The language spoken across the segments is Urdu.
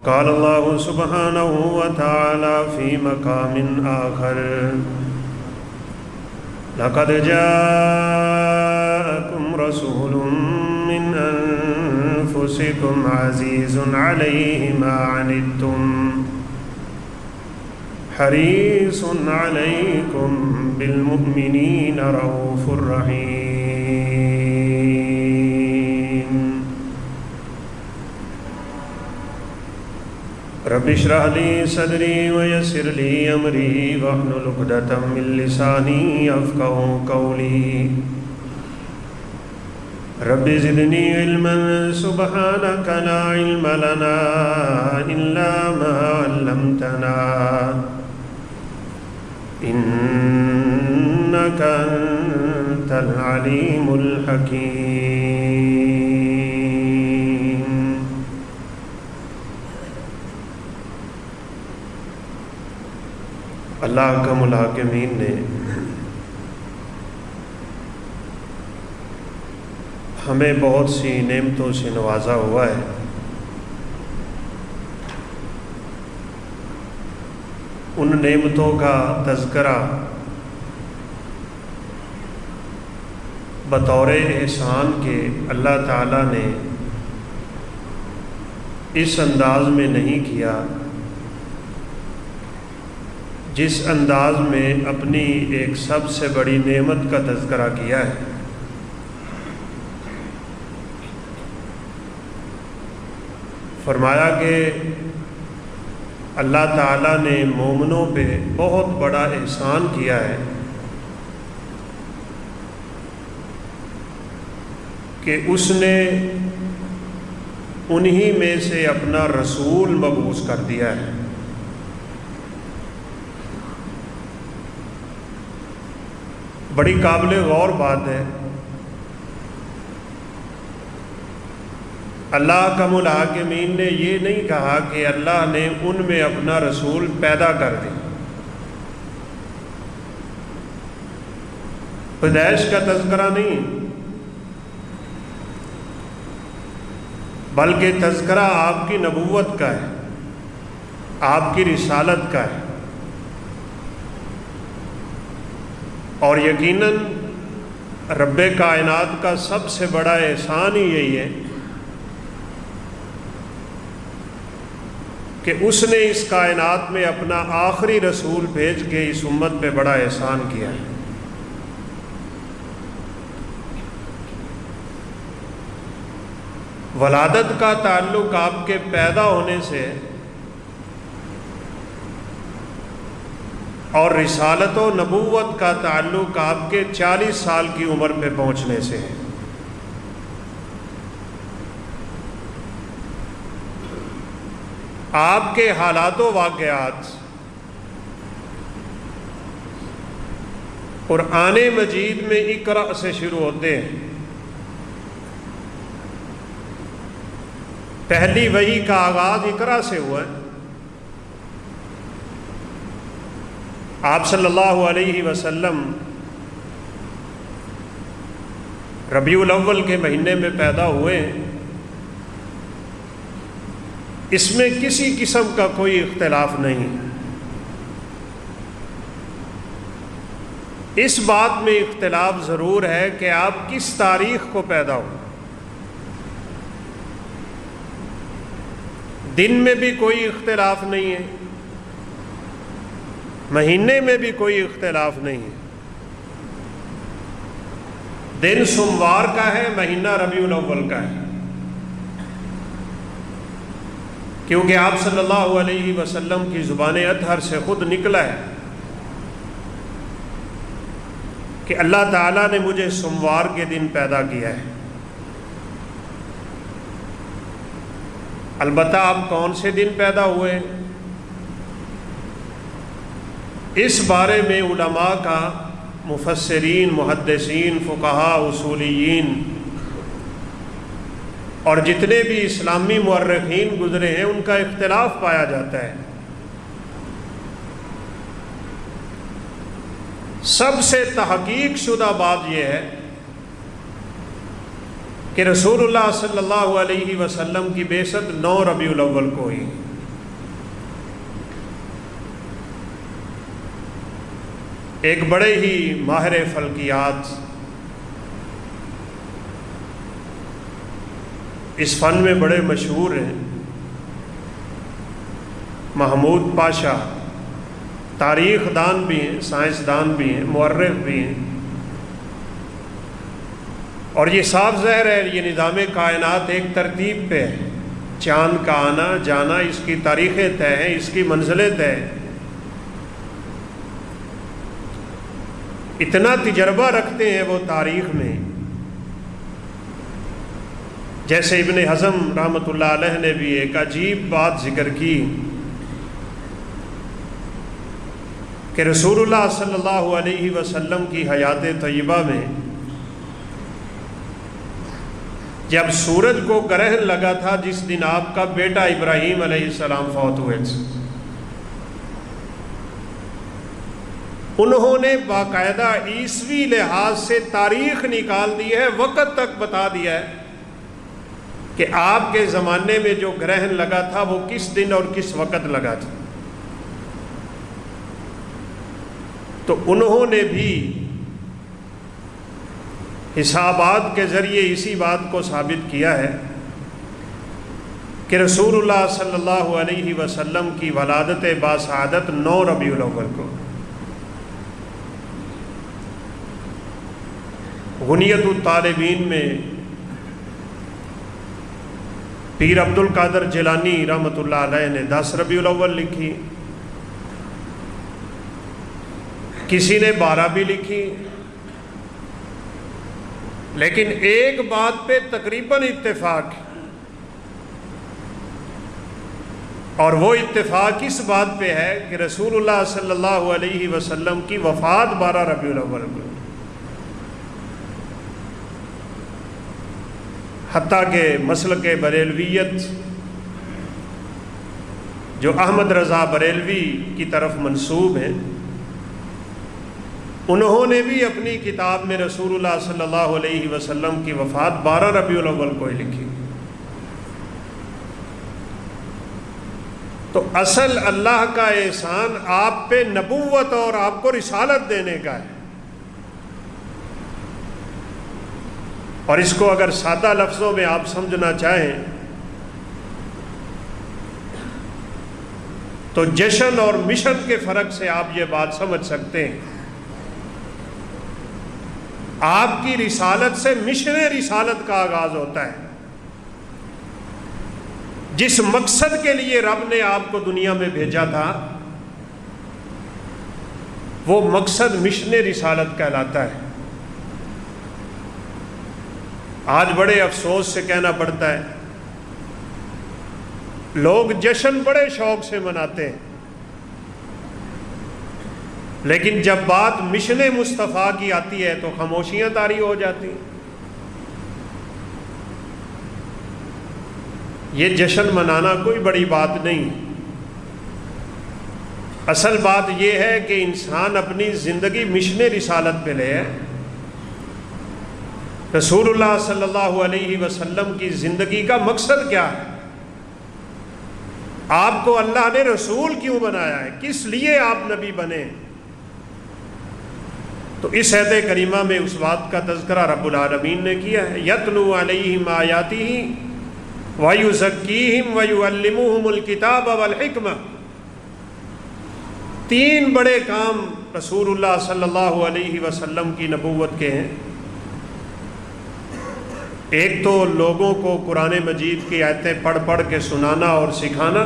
قال الله سبحانه وتعالى في مقام آخر لقد جاءكم رسول من أنفسكم عزيز عليه ما عنتم حريص عليكم بالمؤمنين رؤوف رحيم رب اشرح لي صدري ويسر لي أمري واحلل عقدة من لساني يفقهوا قولي رب زدني علما سبحانك لا علم لنا إلا ما علمتنا إنك أنت العليم الحكيم. اللہ اکرم الحاکمین نے ہمیں بہت سی نعمتوں سے نوازا ہوا ہے. ان نعمتوں کا تذکرہ بطور احسان کے اللہ تعالیٰ نے اس انداز میں نہیں کیا جس انداز میں اپنی ایک سب سے بڑی نعمت کا تذکرہ کیا ہے. فرمایا کہ اللہ تعالیٰ نے مومنوں پہ بہت بڑا احسان کیا ہے کہ اس نے انہی میں سے اپنا رسول مبعوث کر دیا ہے. بڑی قابل غور بات ہے. اللہ کم الحاکمین نے یہ نہیں کہا کہ اللہ نے ان میں اپنا رسول پیدا کر دی. پیدائش کا تذکرہ نہیں بلکہ تذکرہ آپ کی نبوت کا ہے، آپ کی رسالت کا ہے. اور یقیناً رب کائنات کا سب سے بڑا احسان ہی یہی ہے کہ اس نے اس کائنات میں اپنا آخری رسول بھیج کے اس امت پہ بڑا احسان کیا ہے. ولادت کا تعلق آپ کے پیدا ہونے سے اور رسالت و نبوت کا تعلق آپ کے 40 سال کی عمر پہ پہنچنے سے ہے. آپ کے حالات و واقعات قرآن مجید میں اقرأ سے شروع ہوتے ہیں. پہلی وحی کا آغاز اقرأ سے ہوا ہے. آپ صلی اللہ علیہ وسلم ربیع الاول کے مہینے میں پیدا ہوئے. اس میں کسی قسم کا کوئی اختلاف نہیں. اس بات میں اختلاف ضرور ہے کہ آپ کس تاریخ کو پیدا ہوئے. دن میں بھی کوئی اختلاف نہیں ہے، مہینے میں بھی کوئی اختلاف نہیں ہے. دن سوموار کا ہے، مہینہ ربیع الاول کا ہے، کیونکہ آپ صلی اللہ علیہ وسلم کی زبان اطہر سے خود نکلا ہے کہ اللہ تعالیٰ نے مجھے سوموار کے دن پیدا کیا ہے. البتہ آپ کون سے دن پیدا ہوئے اس بارے میں علماء کا، مفسرین، محدثین، فقہاء، اصولیین اور جتنے بھی اسلامی مورخین گزرے ہیں ان کا اختلاف پایا جاتا ہے. سب سے تحقیق شدہ بات یہ ہے کہ رسول اللہ صلی اللہ علیہ وسلم کی بعثت 9 ربیع الاول کو ہوئی. ایک بڑے ہی ماہر فلکیات، اس فن میں بڑے مشہور ہیں، محمود پاشا، تاریخ دان بھی ہیں، سائنس دان بھی ہیں، مورخ بھی ہیں، اور یہ صاف ظاہر ہے یہ نظام کائنات ایک ترتیب پہ ہے۔ چاند کا آنا جانا، اس کی تاریخیں طے ہیں، اس کی منزلیں طے ہیں۔ اتنا تجربہ رکھتے ہیں وہ تاریخ میں، جیسے ابن حزم رحمۃ اللہ علیہ نے بھی ایک عجیب بات ذکر کی کہ رسول اللہ صلی اللہ علیہ وسلم کی حیات طیبہ میں جب سورج کو گرہن لگا تھا، جس دن آپ کا بیٹا ابراہیم علیہ السلام فوت ہوئے تھے، انہوں نے باقاعدہ عیسوی لحاظ سے تاریخ نکال دی ہے، وقت تک بتا دیا ہے کہ آپ کے زمانے میں جو گرہن لگا تھا وہ کس دن اور کس وقت لگا تھا۔ تو انہوں نے بھی حسابات کے ذریعے اسی بات کو ثابت کیا ہے کہ رسول اللہ صلی اللہ علیہ وسلم کی ولادت باسعادت 9 ربیع الاول کو غنیت الطالبین میں پیر عبد القادر جیلانی رحمۃ اللہ علیہ نے 10 ربیع الاول لکھی، کسی نے 12 بھی لکھی، لیکن ایک بات پہ تقریباً اتفاق ہے، اور وہ اتفاق اس بات پہ ہے کہ رسول اللہ صلی اللہ علیہ وسلم کی وفات 12 ربیع الاول کو، حتیٰ کہ مسلک بریلویت جو احمد رضا بریلوی کی طرف منسوب ہیں، انہوں نے بھی اپنی کتاب میں رسول اللہ صلی اللہ علیہ وسلم کی وفات 12 ربیع الاول کو ہی لکھی۔ تو اصل اللہ کا احسان آپ پہ نبوت اور آپ کو رسالت دینے کا ہے، اور اس کو اگر سادہ لفظوں میں آپ سمجھنا چاہیں تو جشن اور مشن کے فرق سے آپ یہ بات سمجھ سکتے ہیں۔ آپ کی رسالت سے مشن رسالت کا آغاز ہوتا ہے۔ جس مقصد کے لیے رب نے آپ کو دنیا میں بھیجا تھا وہ مقصد مشن رسالت کہلاتا ہے۔ آج بڑے افسوس سے کہنا پڑتا ہے، لوگ جشن بڑے شوق سے مناتے ہیں، لیکن جب بات مشن مصطفیٰ کی آتی ہے تو خاموشیاں طاری ہو جاتی ہیں۔ یہ جشن منانا کوئی بڑی بات نہیں، اصل بات یہ ہے کہ انسان اپنی زندگی مشن رسالت پہ لے۔ رسول اللہ صلی اللہ علیہ وسلم کی زندگی کا مقصد کیا ہے؟ آپ کو اللہ نے رسول کیوں بنایا ہے؟ کس لیے آپ نبی بنے؟ تو اس آیت کریمہ میں اس بات کا تذکرہ رب العالمین نے کیا ہے، یتلو علیہم آیاتہ ویزکیہم ویعلمہم الکتاب والحکمہ۔ 3 بڑے کام رسول اللہ صلی اللہ علیہ وسلم کی نبوت کے ہیں۔ ایک تو لوگوں کو قرآن مجید کی آیتیں پڑھ پڑھ کے سنانا اور سکھانا،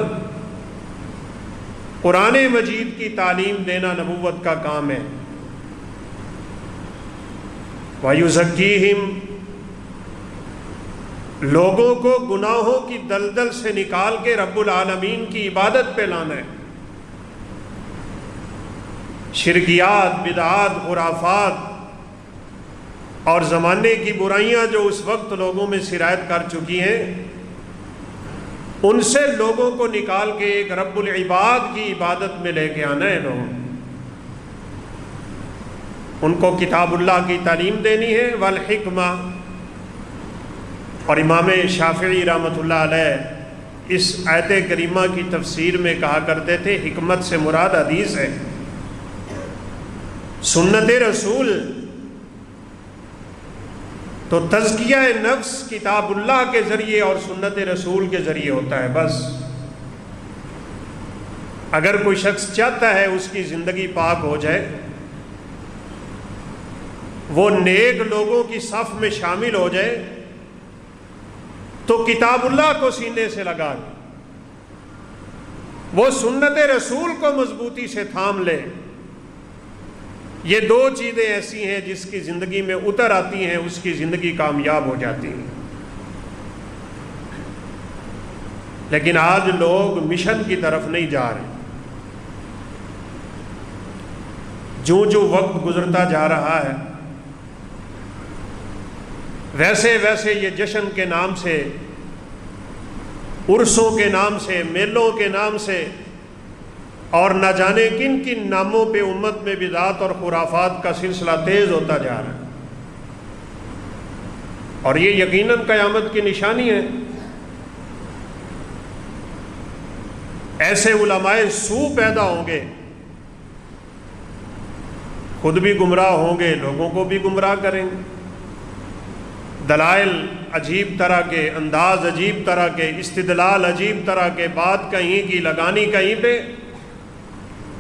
قرآن مجید کی تعلیم دینا نبوت کا کام ہے۔ وَيُزَكِّيهِمْ، لوگوں کو گناہوں کی دلدل سے نکال کے رب العالمین کی عبادت پہ لانا ہے۔ شرکیات، بدعات، خرافات اور زمانے کی برائیاں جو اس وقت لوگوں میں سرایت کر چکی ہیں، ان سے لوگوں کو نکال کے ایک رب العباد کی عبادت میں لے کے آنا ہے۔ لوگوں ان کو کتاب اللہ کی تعلیم دینی ہے، والحکمہ۔ اور امام شافعی رحمۃ اللہ علیہ اس آیت کریمہ کی تفسیر میں کہا کرتے تھے، حکمت سے مراد حدیث ہے، سنت رسول تو تزکیہ نفس کتاب اللہ کے ذریعے اور سنت رسول کے ذریعے ہوتا ہے بس۔ اگر کوئی شخص چاہتا ہے اس کی زندگی پاک ہو جائے، وہ نیک لوگوں کی صف میں شامل ہو جائے، تو کتاب اللہ کو سینے سے لگا لے، وہ سنت رسول کو مضبوطی سے تھام لے۔ یہ دو چیزیں ایسی ہیں جس کی زندگی میں اتر آتی ہیں، اس کی زندگی کامیاب ہو جاتی ہے۔ لیکن آج لوگ مشن کی طرف نہیں جا رہے۔ جو وقت گزرتا جا رہا ہے ویسے ویسے یہ جشن کے نام سے، عرسوں کے نام سے، میلوں کے نام سے اور نہ جانے کن کن ناموں پہ امت میں بدعات اور خرافات کا سلسلہ تیز ہوتا جا رہا ہے، اور یہ یقیناً قیامت کی نشانی ہے۔ ایسے علماء سو پیدا ہوں گے، خود بھی گمراہ ہوں گے، لوگوں کو بھی گمراہ کریں گے، دلائل عجیب طرح کے، انداز عجیب طرح کے، استدلال عجیب طرح کے، بات کہیں کی لگانی کہیں پہ۔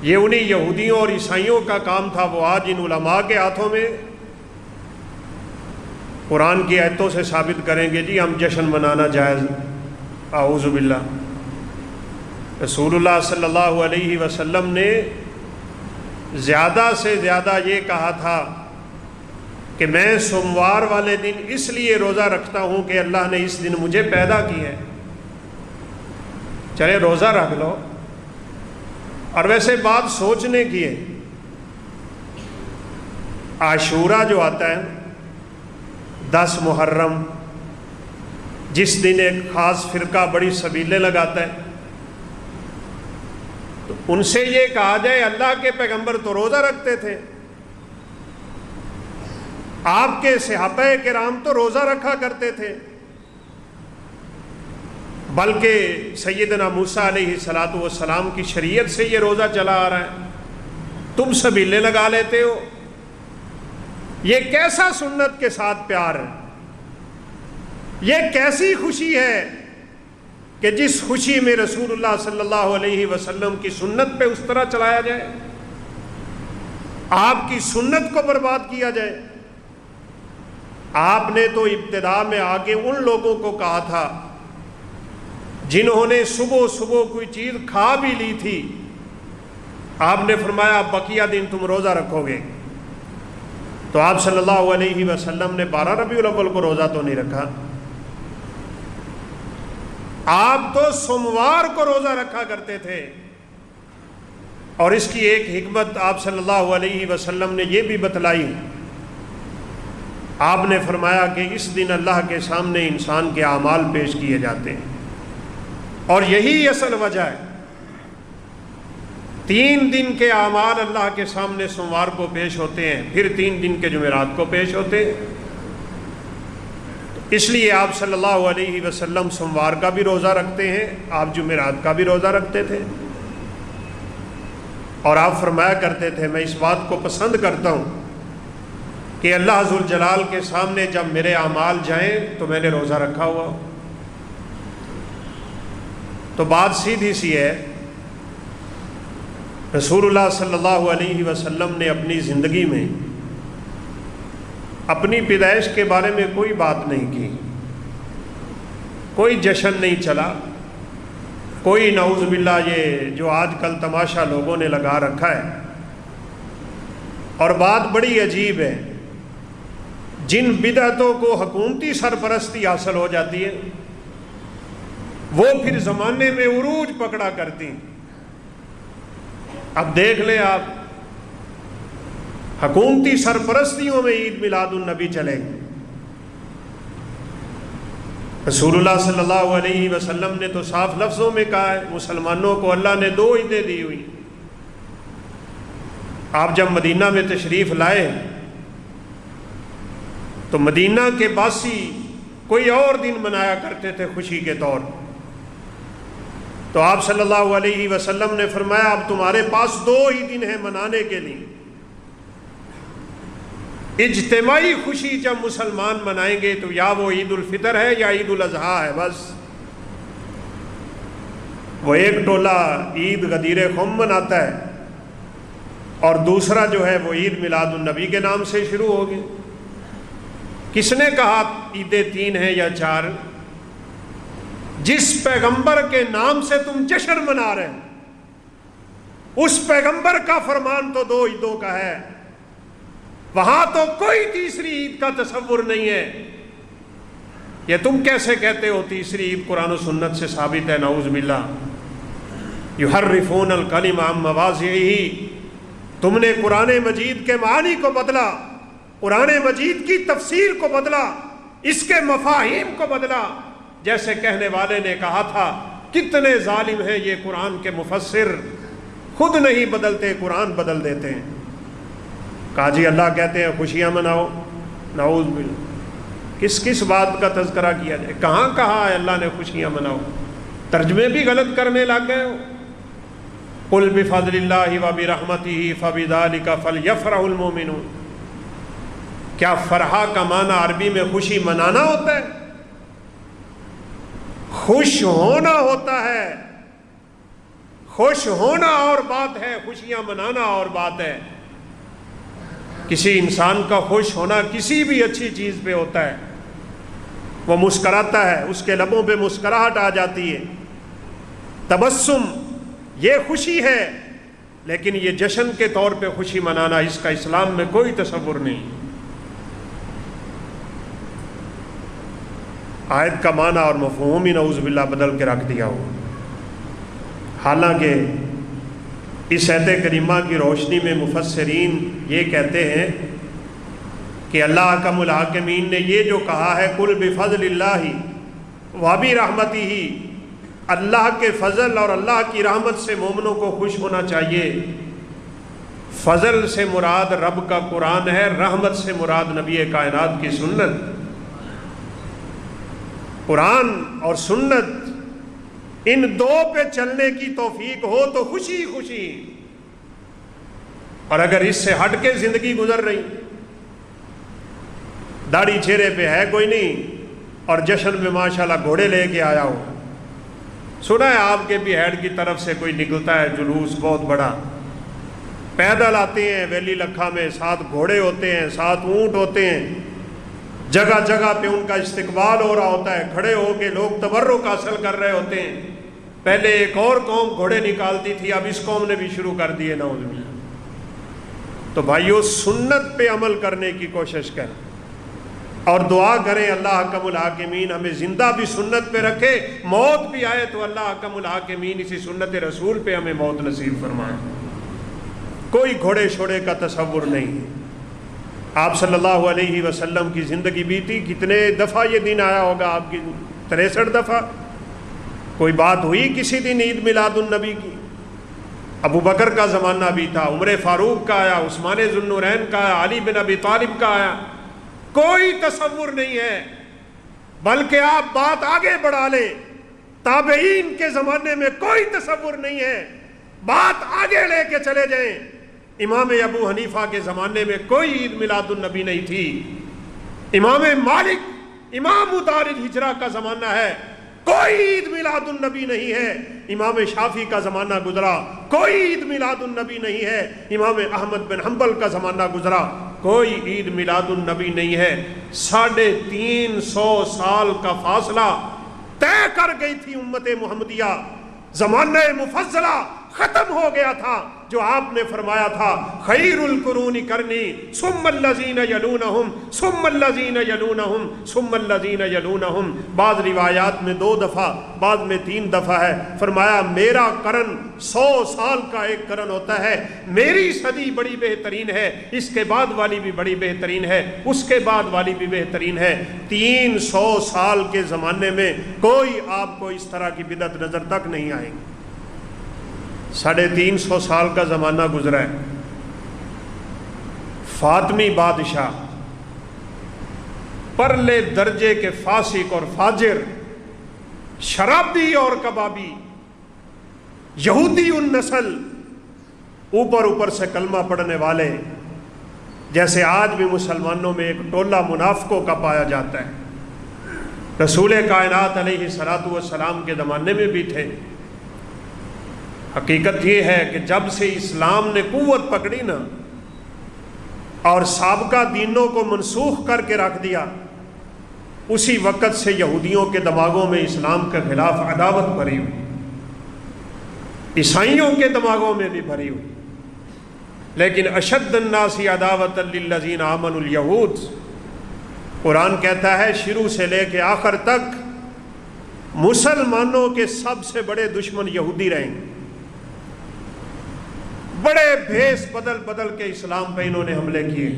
یہ انہی یہودیوں اور عیسائیوں کا کام تھا، وہ آج ان علماء کے ہاتھوں میں قرآن کی آیتوں سے ثابت کریں گے جی ہم جشن منانا جائز۔ اعوذ باللہ۔ رسول اللہ صلی اللہ علیہ وسلم نے زیادہ سے زیادہ یہ کہا تھا کہ میں سوموار والے دن اس لیے روزہ رکھتا ہوں کہ اللہ نے اس دن مجھے پیدا کیا ہے، چلے روزہ رکھ لو۔ اور ویسے بات سوچنے کی ہے، عاشورہ جو آتا ہے 10 محرم، جس دن ایک خاص فرقہ بڑی سبیلیں لگاتا ہے، تو ان سے یہ کہا جائے اللہ کے پیغمبر تو روزہ رکھتے تھے، آپ کے صحابہ کرام تو روزہ رکھا کرتے تھے، بلکہ سیدنا موسیٰ علیہ السلام کی شریعت سے یہ روزہ چلا آ رہا ہے، تم سبیلیں لگا لیتے ہو۔ یہ کیسا سنت کے ساتھ پیار ہے، یہ کیسی خوشی ہے کہ جس خوشی میں رسول اللہ صلی اللہ علیہ وسلم کی سنت پہ اس طرح چلایا جائے، آپ کی سنت کو برباد کیا جائے۔ آپ نے تو ابتدا میں آگے ان لوگوں کو کہا تھا جنہوں نے صبح صبح کوئی چیز کھا بھی لی تھی، آپ نے فرمایا بقیہ دن تم روزہ رکھو گے۔ تو آپ صلی اللہ علیہ وسلم نے 12 ربیع الاول کو روزہ تو نہیں رکھا، آپ تو سوموار کو روزہ رکھا کرتے تھے۔ اور اس کی ایک حکمت آپ صلی اللہ علیہ وسلم نے یہ بھی بتلائی، آپ نے فرمایا کہ اس دن اللہ کے سامنے انسان کے اعمال پیش کیے جاتے ہیں، اور یہی اصل وجہ ہے۔ 3 دن کے اعمال اللہ کے سامنے سوموار کو پیش ہوتے ہیں، پھر 3 دن کے جمعرات کو پیش ہوتے ہیں۔ اس لیے آپ صلی اللہ علیہ وسلم سوموار کا بھی روزہ رکھتے ہیں، آپ جمعرات کا بھی روزہ رکھتے تھے، اور آپ فرمایا کرتے تھے میں اس بات کو پسند کرتا ہوں کہ اللہ ذوالجلال کے سامنے جب میرے اعمال جائیں تو میں نے روزہ رکھا ہوا۔ تو بات سیدھی سی ہے، رسول اللہ صلی اللہ علیہ وسلم نے اپنی زندگی میں اپنی پیدائش کے بارے میں کوئی بات نہیں کی، کوئی جشن نہیں چلا، کوئی نعوذ باللہ یہ جو آج کل تماشا لوگوں نے لگا رکھا ہے۔ اور بات بڑی عجیب ہے، جن بدعتوں کو حکومتی سرپرستی حاصل ہو جاتی ہے وہ پھر زمانے میں عروج پکڑا کرتی ہیں۔ اب دیکھ لیں آپ، حکومتی سرپرستیوں میں عید میلاد النبی چلے گی۔ رسول اللہ صلی اللہ علیہ وسلم نے تو صاف لفظوں میں کہا ہے مسلمانوں کو اللہ نے 2 عیدیں دی ہوئی۔ آپ جب مدینہ میں تشریف لائے تو مدینہ کے باسی کوئی اور دن منایا کرتے تھے خوشی کے طور، تو آپ صلی اللہ علیہ وسلم نے فرمایا اب تمہارے پاس 2 ہی دن ہیں منانے کے لیے، اجتماعی خوشی جب مسلمان منائیں گے تو یا وہ عید الفطر ہے یا عید الاضحیٰ ہے، بس۔ وہ ایک ٹولہ عید غدیر خم مناتا ہے اور دوسرا جو ہے وہ عید میلاد النبی کے نام سے شروع ہوگی۔ کس نے کہا عیدیں 3 ہیں یا 4؟ جس پیغمبر کے نام سے تم جشن منا رہے ہیں اس پیغمبر کا فرمان تو 2 عیدوں کا ہے، وہاں تو کوئی تیسری عید کا تصور نہیں ہے۔ یہ تم کیسے کہتے ہو تیسری عید قرآن و سنت سے ثابت ہے؟ نعوذ باللہ۔ یحرفون الکلم عن مواضعہ، تم نے قرآن مجید کے معانی کو بدلا، قرآن مجید کی تفسیر کو بدلا، اس کے مفاہیم کو بدلا۔ جیسے کہنے والے نے کہا تھا کتنے ظالم ہیں یہ قرآن کے مفسر، خود نہیں بدلتے قرآن بدل دیتے ہیں۔ کہا جی اللہ کہتے ہیں خوشیاں مناؤ، نعوذ باللہ۔ کس بات کا تذکرہ کیا جائے؟ کہاں کہا ہے اللہ نے خوشیاں مناؤ؟ ترجمے بھی غلط کرنے لگ گئے ہو۔ قل بفضل اللہ وبرحمتہ فبذلک فلیفرح المؤمنون۔ کیا فرحہ کا معنی عربی میں خوشی منانا ہوتا ہے؟ خوش ہونا ہوتا ہے۔ خوش ہونا اور بات ہے، خوشیاں منانا اور بات ہے۔ کسی انسان کا خوش ہونا کسی بھی اچھی چیز پہ ہوتا ہے، وہ مسکراتا ہے، اس کے لبوں پہ مسکراہٹ آ جاتی ہے، تبسم، یہ خوشی ہے۔ لیکن یہ جشن کے طور پہ خوشی منانا، اس کا اسلام میں کوئی تصور نہیں۔ آیت کا معنی اور مفہوم ہی نعوذ باللہ بدل کے رکھ دیا ہو۔ حالانکہ اس آیت کریمہ کی روشنی میں مفسرین یہ کہتے ہیں کہ اللہ حکم الحاکمین نے یہ جو کہا ہے قل بفضل اللہ وبرحمتہ، اللہ کے فضل اور اللہ کی رحمت سے مومنوں کو خوش ہونا چاہیے۔ فضل سے مراد رب کا قرآن ہے، رحمت سے مراد نبی کائنات کی سنت۔ قرآن اور سنت ان 2 پہ چلنے کی توفیق ہو تو خوشی خوشی، اور اگر اس سے ہٹ کے زندگی گزر رہی، داڑھی چہرے پہ ہے کوئی نہیں اور جشن میں ماشاءاللہ گھوڑے لے کے آیا ہو، سنا ہے آپ کے بھی ہیڈ کی طرف سے کوئی نکلتا ہے جلوس بہت بڑا، پیدل آتے ہیں ویلی لکھا میں، ساتھ گھوڑے ہوتے ہیں، ساتھ اونٹ ہوتے ہیں، جگہ جگہ پہ ان کا استقبال ہو رہا ہوتا ہے، کھڑے ہو کے لوگ تبرک حاصل کر رہے ہوتے ہیں۔ پہلے ایک اور قوم گھوڑے نکالتی تھی، اب اس قوم نے بھی شروع کر دیے، نعوذ باللہ۔ تو بھائیو سنت پہ عمل کرنے کی کوشش کریں اور دعا کریں اللہ حکم الحاکمین ہمیں زندہ بھی سنت پہ رکھے، موت بھی آئے تو اللہ حکم الحاکمین اسی سنت رسول پہ ہمیں موت نصیب فرمائے۔ کوئی گھوڑے شوڑے کا تصور نہیں۔ آپ صلی اللہ علیہ وسلم کی زندگی بیتی، کتنے دفعہ یہ دن آیا ہوگا آپ کی؟ 63 دفعہ۔ کوئی بات ہوئی کسی دن عید میلاد النبی کی؟ ابو بکر کا زمانہ بھی تھا، عمر فاروق کا آیا، عثمان ذو النورین کا آیا، علی بن ابی طالب کا آیا، کوئی تصور نہیں ہے۔ بلکہ آپ بات آگے بڑھا لیں، تابعین کے زمانے میں کوئی تصور نہیں ہے، بات آگے لے کے چلے جائیں، امام ابو حنیفہ کے زمانے میں کوئی عید میلاد النبی نہیں تھی، امام مالک امام دار الہجرہ کا زمانہ ہے، کوئی عید میلاد النبی نہیں ہے، امام شافعی کا زمانہ گزرا، کوئی عید میلاد النبی نہیں ہے، امام احمد بن حنبل کا زمانہ گزرا، کوئی عید میلاد النبی نہیں ہے۔ 350 سال کا فاصلہ طے کر گئی تھی امت محمدیہ، زمانہ مفضلہ ختم ہو گیا تھا، جو آپ نے فرمایا تھا خیر القرون کرنی ثم الذین یلونہم ثم الذین یلونہم ثم الذین یلونہم۔ بعض روایات میں 2 دفعہ، بعض میں 3 دفعہ ہے، فرمایا میرا قرن 100 سال کا ایک قرن ہوتا ہے، میری صدی بڑی بہترین ہے، اس کے بعد والی بھی بڑی بہترین ہے، اس کے بعد والی بھی بہترین ہے۔ 300 سال کے زمانے میں کوئی آپ کو اس طرح کی بدعت نظر تک نہیں آئے گی۔ 350 سال کا زمانہ گزرا ہے، فاطمی بادشاہ پرلے درجے کے فاسق اور فاجر، شرابی اور کبابی، یہودی النسل، اوپر سے کلمہ پڑھنے والے، جیسے آج بھی مسلمانوں میں ایک ٹولہ منافقوں کا پایا جاتا ہے۔ رسول کائنات علیہ الصلوۃ والسلام کے زمانے میں بھی تھے۔ حقیقت یہ ہے کہ جب سے اسلام نے قوت پکڑی نا اور سابقہ دینوں کو منسوخ کر کے رکھ دیا، اسی وقت سے یہودیوں کے دماغوں میں اسلام کے خلاف عداوت بھری ہوئی، عیسائیوں کے دماغوں میں بھی بھری ہوئی۔ لیکن اشد الناس عداوۃ للذین آمنوا الیہود، قرآن کہتا ہے شروع سے لے کے آخر تک مسلمانوں کے سب سے بڑے دشمن یہودی رہیں گے۔ بڑے بھیس بدل بدل کے اسلام پہ انہوں نے حملے کیے،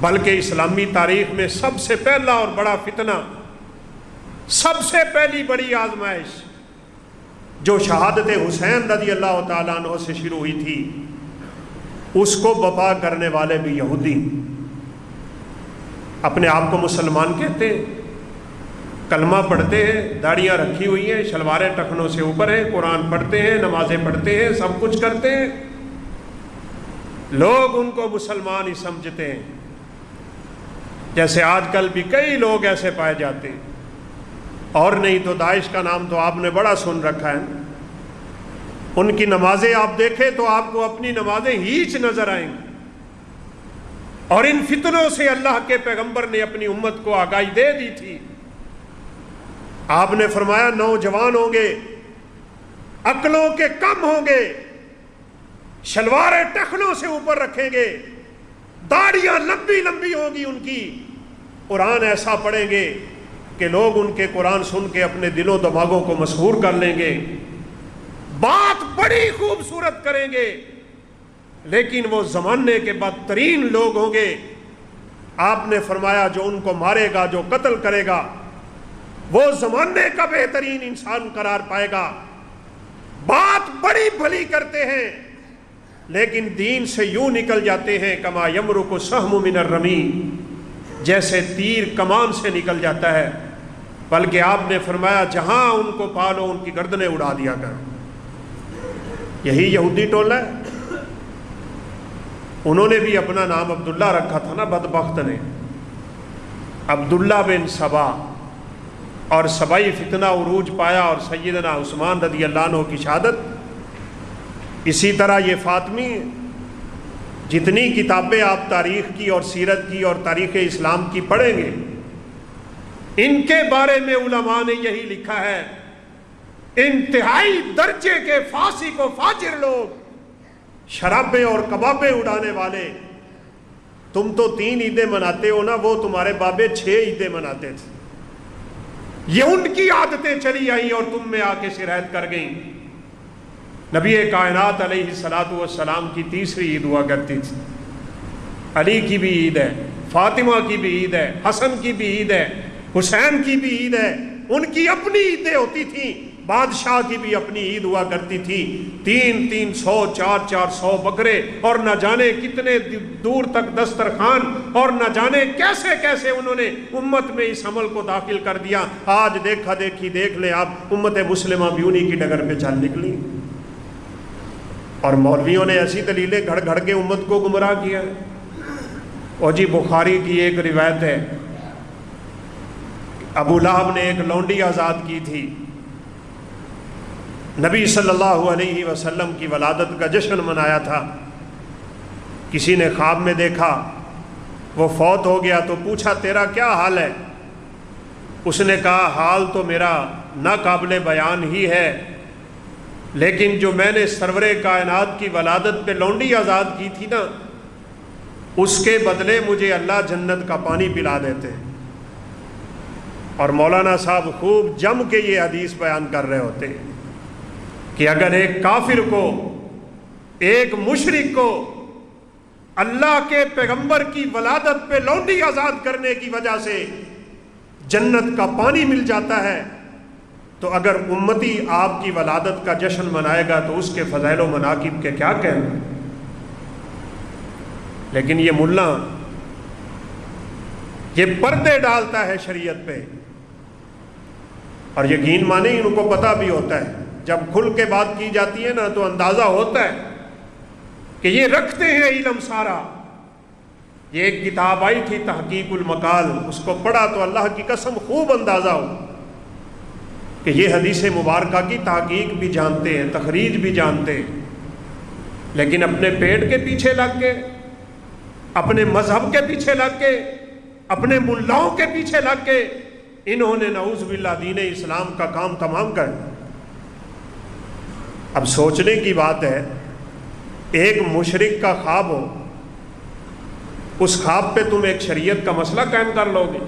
بلکہ اسلامی تاریخ میں سب سے پہلا اور بڑا فتنہ، سب سے پہلی بڑی آزمائش جو شہادت حسین رضی اللہ تعالیٰ عنہ سے شروع ہوئی تھی، اس کو بپا کرنے والے بھی یہودی، اپنے آپ کو مسلمان کہتے ہیں، کلمہ پڑھتے ہیں، داڑیاں رکھی ہوئی ہیں، شلواریں ٹخنوں سے اوپر ہیں، قرآن پڑھتے ہیں، نمازیں پڑھتے ہیں، سب کچھ کرتے ہیں، لوگ ان کو مسلمان ہی سمجھتے ہیں۔ جیسے آج کل بھی کئی لوگ ایسے پائے جاتے ہیں، اور نہیں تو داعش کا نام تو آپ نے بڑا سن رکھا ہے، ان کی نمازیں آپ دیکھیں تو آپ کو اپنی نمازیں ہیچ نظر آئیں گی۔ اور ان فتنوں سے اللہ کے پیغمبر نے اپنی امت کو آگاہی دے دی تھی۔ آپ نے فرمایا نوجوان ہوں گے، عقلوں کے کم ہوں گے، شلواریں ٹخنوں سے اوپر رکھیں گے، داڑیاں لمبی لمبی ہوں گی ان کی، قرآن ایسا پڑھیں گے کہ لوگ ان کے قرآن سن کے اپنے دل و دماغوں کو مسحور کر لیں گے، بات بڑی خوبصورت کریں گے، لیکن وہ زمانے کے بدترین لوگ ہوں گے۔ آپ نے فرمایا جو ان کو مارے گا، جو قتل کرے گا، وہ زمانے کا بہترین انسان قرار پائے گا۔ بات بڑی بھلی کرتے ہیں لیکن دین سے یوں نکل جاتے ہیں کما یمرق السہم من الرمی، جیسے تیر کمان سے نکل جاتا ہے۔ بلکہ آپ نے فرمایا جہاں ان کو پالو ان کی گردنیں اڑا دیا کرو۔ یہی یہودی ٹولہ ہے۔ انہوں نے بھی اپنا نام عبداللہ رکھا تھا نا، بدبخت نے، عبداللہ بن سبا، اور سبائی فتنہ عروج پایا اور سیدنا عثمان رضی اللہ عنہ کی شہادت۔ اسی طرح یہ فاطمی، جتنی کتابیں آپ تاریخ کی اور سیرت کی اور تاریخ اسلام کی پڑھیں گے، ان کے بارے میں علماء نے یہی لکھا ہے، انتہائی درجے کے فاسق و فاجر لوگ، شرابیں اور کبابیں اڑانے والے۔ تم تو 3 عیدیں مناتے ہو نا، وہ تمہارے بابے 6 عیدیں مناتے تھے۔ یہ ان کی عادتیں چلی آئیں اور تم میں آ کے سرایت کر گئیں۔ نبی کائنات علیہ الصلوۃ والسلام کی 3ری عید ہوا کرتی تھی۔ علی کی بھی عید ہے، فاطمہ کی بھی عید ہے، حسن کی بھی عید ہے، حسین کی بھی عید ہے، ان کی اپنی عیدیں ہوتی تھیں۔ بادشاہ کی بھی اپنی عید ہوا کرتی تھی، 300 400 بکرے، اور نہ جانے کتنے دور تک دسترخوان، اور نہ جانے کیسے کیسے انہوں نے امت میں اس عمل کو داخل کر دیا۔ آج دیکھا دیکھی دیکھ لیں آپ، امت مسلمہ بھی انہی کی ڈگر پہ چل نکلی، اور مولویوں نے ایسی دلیلیں گھڑ گھڑ کے امت کو گمراہ کیا۔ اور جی بخاری کی ایک روایت ہے، ابو لہب نے ایک لونڈی آزاد کی تھی، نبی صلی اللہ علیہ وسلم کی ولادت کا جشن منایا تھا۔ کسی نے خواب میں دیکھا وہ فوت ہو گیا تو پوچھا تیرا کیا حال ہے؟ اس نے کہا حال تو میرا ناقابل بیان ہی ہے، لیکن جو میں نے سرور کائنات کی ولادت پہ لونڈی آزاد کی تھی نا، اس کے بدلے مجھے اللہ جنت کا پانی پلا دیتے۔ اور مولانا صاحب خوب جم کے یہ حدیث بیان کر رہے ہوتے ہیں کہ اگر ایک کافر کو، ایک مشرک کو اللہ کے پیغمبر کی ولادت پہ لونڈی آزاد کرنے کی وجہ سے جنت کا پانی مل جاتا ہے، تو اگر امتی آپ کی ولادت کا جشن منائے گا تو اس کے فضائل و مناقب کے کیا کہنا۔ لیکن یہ ملا یہ پردے ڈالتا ہے شریعت پہ، اور یقین مانیں ان کو پتہ بھی ہوتا ہے، جب کھل کے بات کی جاتی ہے نا تو اندازہ ہوتا ہے کہ یہ رکھتے ہیں علم سارا. یہ ایک کتاب آئی تھی تحقیق المقال، اس کو پڑھا تو اللہ کی قسم خوب اندازہ ہو کہ یہ حدیث مبارکہ کی تحقیق بھی جانتے ہیں، تخریج بھی جانتے ہیں، لیکن اپنے پیٹ کے پیچھے لگ کے، اپنے مذہب کے پیچھے لگ کے، اپنے ملاؤں کے پیچھے لگ کے انہوں نے نعوذ باللہ دین اسلام کا کام تمام کر. اب سوچنے کی بات ہے، ایک مشرک کا خواب ہو، اس خواب پہ تم ایک شریعت کا مسئلہ قائم کر لو گے.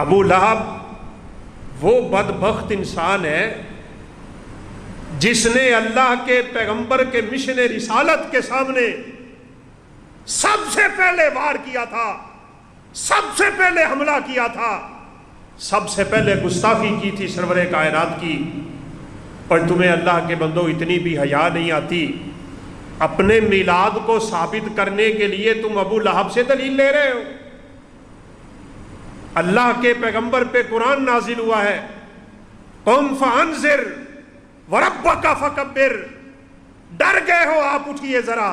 ابو لہب وہ بدبخت انسان ہے جس نے اللہ کے پیغمبر کے مشن رسالت کے سامنے سب سے پہلے وار کیا تھا، سب سے پہلے حملہ کیا تھا، سب سے پہلے گستاخی کی تھی سرور کائنات کی. اور تمہیں اللہ کے بندوں اتنی بھی حیا نہیں آتی؟ اپنے میلاد کو ثابت کرنے کے لیے تم ابو لہب سے دلیل لے رہے ہو. اللہ کے پیغمبر پہ قرآن نازل ہوا ہے، قم فانذر وربک فکبر. ڈر گئے ہو آپ، اٹھئے ذرا،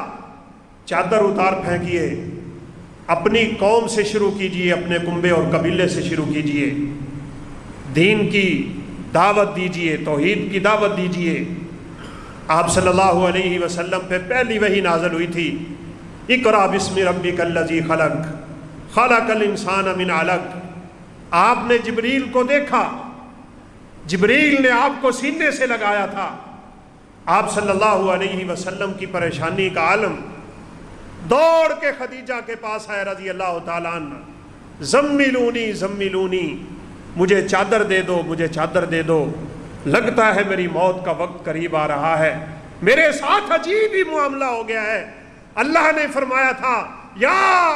چادر اتار پھینکیے، اپنی قوم سے شروع کیجئے، اپنے کنبے اور قبیلے سے شروع کیجئے، دین کی دعوت دیجئے، توحید کی دعوت دیجئے. آپ صلی اللہ علیہ وسلم پہ پہلی وحی نازل ہوئی تھی، اقرأ بسم ربک الذی خلق خلق الانسان من علق. آپ نے جبریل کو دیکھا، جبریل نے آپ کو سینے سے لگایا تھا. آپ صلی اللہ علیہ وسلم کی پریشانی کا عالم، دوڑ کے خدیجہ کے پاس آئے رضی اللہ تعالیٰ عنہ، زملونی زملونی، مجھے چادر دے دو، مجھے چادر دے دو، لگتا ہے میری موت کا وقت قریب آ رہا ہے، میرے ساتھ عجیب ہی معاملہ ہو گیا ہے. اللہ نے فرمایا تھا یا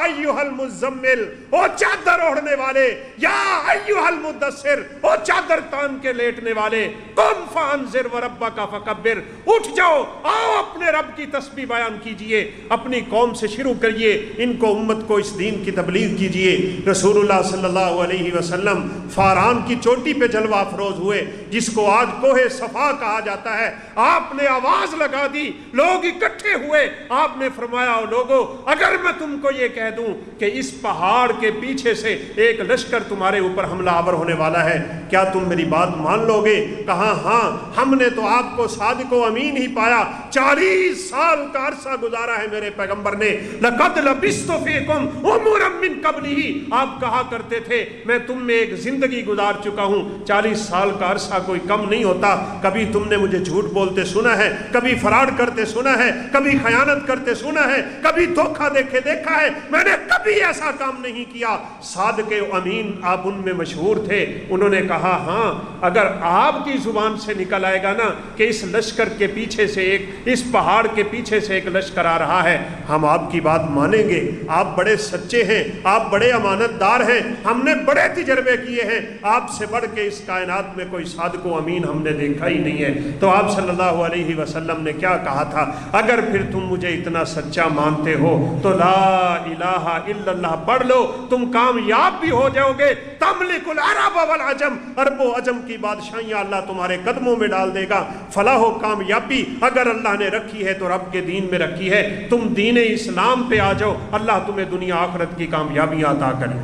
ایھا المزمل، او چادر اوڑھنے والے، یا ایھا المدثر، او چادر تان کے لیٹنے والے، قم فانذر وربک فکبر. اٹھ جاؤ، آؤ اپنے رب کی تسبیح بیان کیجئے، اپنی قوم سے شروع کریے، ان کو امت کو اس دین کی تبلیغ کیجئے. رسول اللہ صلی اللہ علیہ وسلم فاران کی چوٹی پہ جلوہ افروز ہوئے، جس کو آج کوہ صفا کہا جاتا ہے. آپ نے آواز لگا دی، لوگ اکٹھے ہوئے، آپ نے فرمایا لوگو اگر میں تم کو یہ کہہ دوں کہ اس پہاڑ کے پیچھے سے ایک لشکر تمہارے اوپر حملہ آور ہونے والا ہے، کیا تم میری بات مان لو گے؟ کہا ہاں، ہم نے تو آپ کو صادق و امین ہی پایا، 40 سال کا عرصہ گزارا ہے میرے پیغمبر نے. لقد لبثت فیکم عمرا من قبلہ، آپ کہا کرتے تھے میں تم میں ایک زندگی گزار چکا ہوں. 40 سال کا عرصہ کوئی کم نہیں ہوتا. کبھی تم نے مجھے جھوٹ بولتے سنا ہے، کبھی فراڈ کرتے سنا ہے، کبھی خیانت کرتے سنا ہے، کبھی دھوکہ دیکھا ہے، میں نے کبھی ایسا کام نہیں کیا. صادق و امین آپ ان میں مشہور تھے. انہوں نے کہا ہاں، اگر آپ کی زبان سے نکل آئے گا نا کہ اس لشکر کے پیچھے سے ایک، اس پہاڑ کے پیچھے سے ایک لشکر آ رہا ہے، ہم آپ کی بات مانیں گے. آپ بڑے سچے ہیں، آپ بڑے امانت دار ہیں، ہم نے بڑے تجربے کیے ہیں، آپ سے بڑھ کے اس کائنات میں کوئی صادق و امین ہم نے دیکھا ہی نہیں ہے. تو آپ صلی اللہ علیہ وسلم نے کیا کہا تھا؟ اگر پھر تم مجھے اتنا سچا مانتے ہو تو لا الہ الا اللہ پڑھ لو، تم کامیاب بھی ہو جاؤ گے. تملک العرب والعجم، عرب و عجم کی بادشاہیاں اللہ تمہارے قدموں میں ڈال دے گا. فلاح و کامیابی اگر اللہ نے رکھی ہے تو رب کے دین میں رکھی ہے. تم دین اسلام پہ آ جاؤ، اللہ تمہیں دنیا آخرت کی کامیابیاں عطا کرے.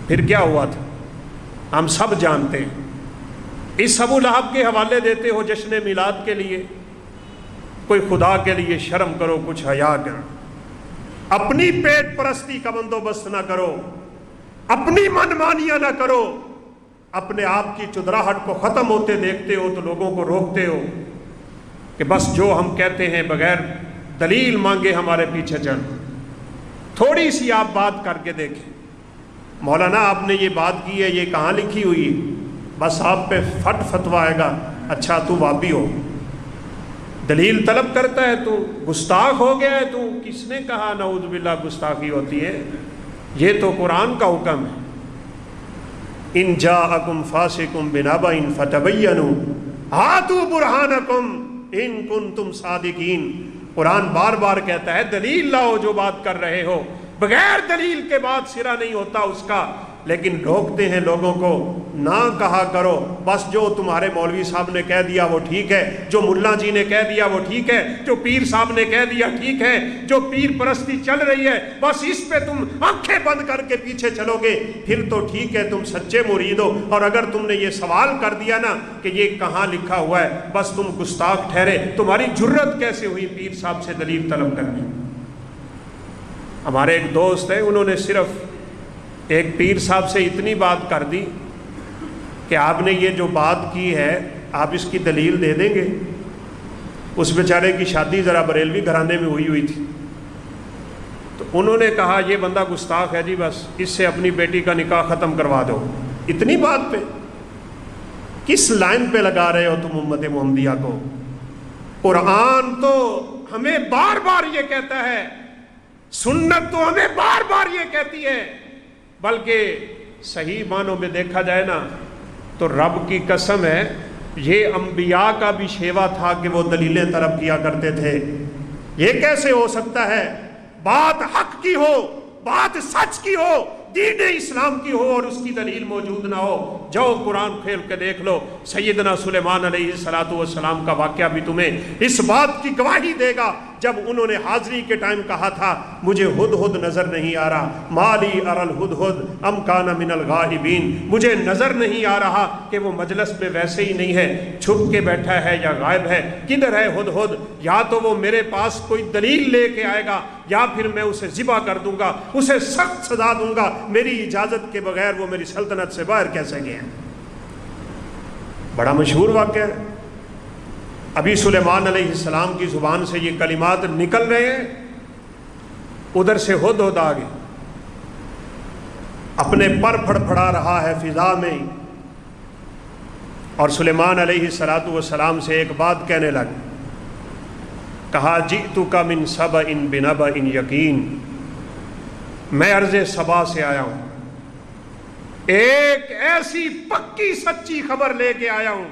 پھر کیا ہوا تھا ہم سب جانتے ہیں. اس ابو لہب کے حوالے دیتے ہو جشن میلاد کے لیے. کوئی خدا کے لیے شرم کرو، کچھ حیا کرو، اپنی پیٹ پرستی کا بندوبست نہ کرو، اپنی منمانیاں نہ کرو. اپنے آپ کی چدراہٹ کو ختم ہوتے دیکھتے ہو تو لوگوں کو روکتے ہو کہ بس جو ہم کہتے ہیں بغیر دلیل مانگے ہمارے پیچھے چل. تھوڑی سی آپ بات کر کے دیکھیں، مولانا آپ نے یہ بات کی ہے، یہ کہاں لکھی ہوئی ہے؟ بس آپ پہ فٹ فتوا آئے گا، اچھا تو وابی ہو، دلیل طلب کرتا ہے، تو گستاخ ہو گیا ہے. تو کس نے کہا نعوذ باللہ گستاخی ہوتی ہے؟ یہ تو قرآن کا حکم ہے. ان جاءکم فاسق بنبأ فتبینوا ہاتوا برہانکم ان کنتم صادقین. قرآن بار بار کہتا ہے دلیل لاؤ جو بات کر رہے ہو. بغیر دلیل کے بعد سرا نہیں ہوتا اس کا. لیکن روکتے ہیں لوگوں کو، نہ کہا کرو بس جو تمہارے مولوی صاحب نے کہہ دیا وہ ٹھیک ہے، جو ملا جی نے کہہ دیا وہ ٹھیک ہے، جو پیر صاحب نے کہہ دیا ٹھیک ہے، جو پیر پرستی چل رہی ہے بس اس پہ تم آنکھیں بند کر کے پیچھے چلو گے، پھر تو ٹھیک ہے تم سچے مرید ہو، اور اگر تم نے یہ سوال کر دیا نا کہ یہ کہاں لکھا ہوا ہے بس تم گستاخ ٹھہرے۔ تمہاری جرت کیسے ہوئی پیر صاحب سے دلیل طلب کرنے؟ ہمارے ایک دوست ہیں، انہوں نے صرف ایک پیر صاحب سے اتنی بات کر دی کہ آپ نے یہ جو بات کی ہے آپ اس کی دلیل دے دیں گے؟ اس بیچارے کی شادی ذرا بریلوی گھرانے میں ہوئی تھی، تو انہوں نے کہا یہ بندہ گستاخ ہے جی، بس اس سے اپنی بیٹی کا نکاح ختم کروا دو۔ اتنی بات پہ کس لائن پہ لگا رہے ہو تم امت محمدیہ کو؟ قرآن تو ہمیں بار بار یہ کہتا ہے، سنت تو ہمیں بار بار یہ کہتی ہے، بلکہ صحیح معنوں میں دیکھا جائے نا تو رب کی قسم ہے یہ انبیاء کا بھی شیوا تھا کہ وہ دلیلیں طلب کیا کرتے تھے۔ یہ کیسے ہو سکتا ہے بات حق کی ہو، بات سچ کی ہو، دین اسلام کی ہو اور اس کی دلیل موجود نہ ہو؟ جاؤ قرآن کھول کے دیکھ لو، سیدنا سلیمان علیہ السلام کا واقعہ بھی تمہیں اس بات کی گواہی دے گا جب انہوں نے حاضری کے ٹائم کہا تھا مجھے ہدہد نظر نہیں آ رہا، مالی ارى الہدہد ام کان من الغائبین، مجھے نظر نہیں آ رہا کہ وہ مجلس میں ویسے ہی نہیں ہے، چھپ کے بیٹھا ہے یا غائب ہے، کدھر ہے ہدہد؟ یا تو وہ میرے پاس کوئی دلیل لے کے آئے گا یا پھر میں اسے ذبح کر دوں گا، اسے سخت سزا دوں گا، میری اجازت کے بغیر وہ میری سلطنت سے باہر کیسے گئے؟ بڑا مشہور واقعہ ہے۔ ابھی سلیمان علیہ السلام کی زبان سے یہ کلمات نکل رہے ہیں، ادھر سے ہدہد آ گئے، اپنے پر پھڑپھڑا رہا ہے فضا میں، اور سلیمان علیہ السلام سے ایک بات کہنے لگا، کہا جئتک من سبأ بنبأ یقین، میں ارض سبا سے آیا ہوں، ایک ایسی پکی سچی خبر لے کے آیا ہوں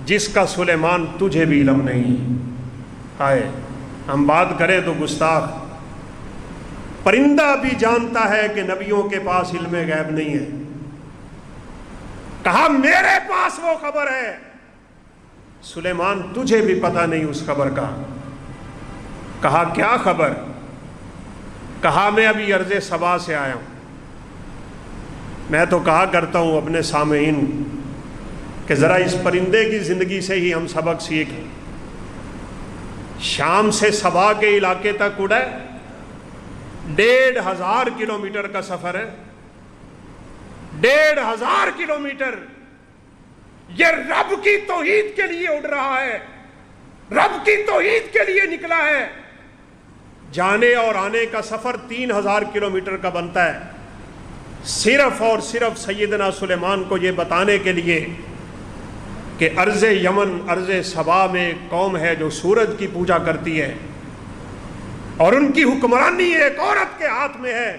جس کا سلیمان تجھے بھی علم نہیں۔ آئے ہم بات کریں تو گستاخ، پرندہ بھی جانتا ہے کہ نبیوں کے پاس علم غیب نہیں ہے، کہا میرے پاس وہ خبر ہے، سلیمان تجھے بھی پتہ نہیں اس خبر کا۔ کہا کیا خبر؟ کہا میں ابھی ارض سبا سے آیا ہوں۔ میں تو کہا کرتا ہوں اپنے سامعین کہ ذرا اس پرندے کی زندگی سے ہی ہم سبق سیکھیں۔ شام سے سبا کے علاقے تک اڑا ہے، 1500 کلومیٹر کا سفر ہے، 1500 کلومیٹر، یہ رب کی توحید کے لیے اڑ رہا ہے، رب کی توحید کے لیے نکلا ہے۔ جانے اور آنے کا سفر 3000 کلومیٹر کا بنتا ہے، صرف اور صرف سیدنا سلیمان کو یہ بتانے کے لیے کہ ارض یمن، ارض سبا میں ایک قوم ہے جو سورج کی پوجا کرتی ہے اور ان کی حکمرانی ایک عورت کے ہاتھ میں ہے،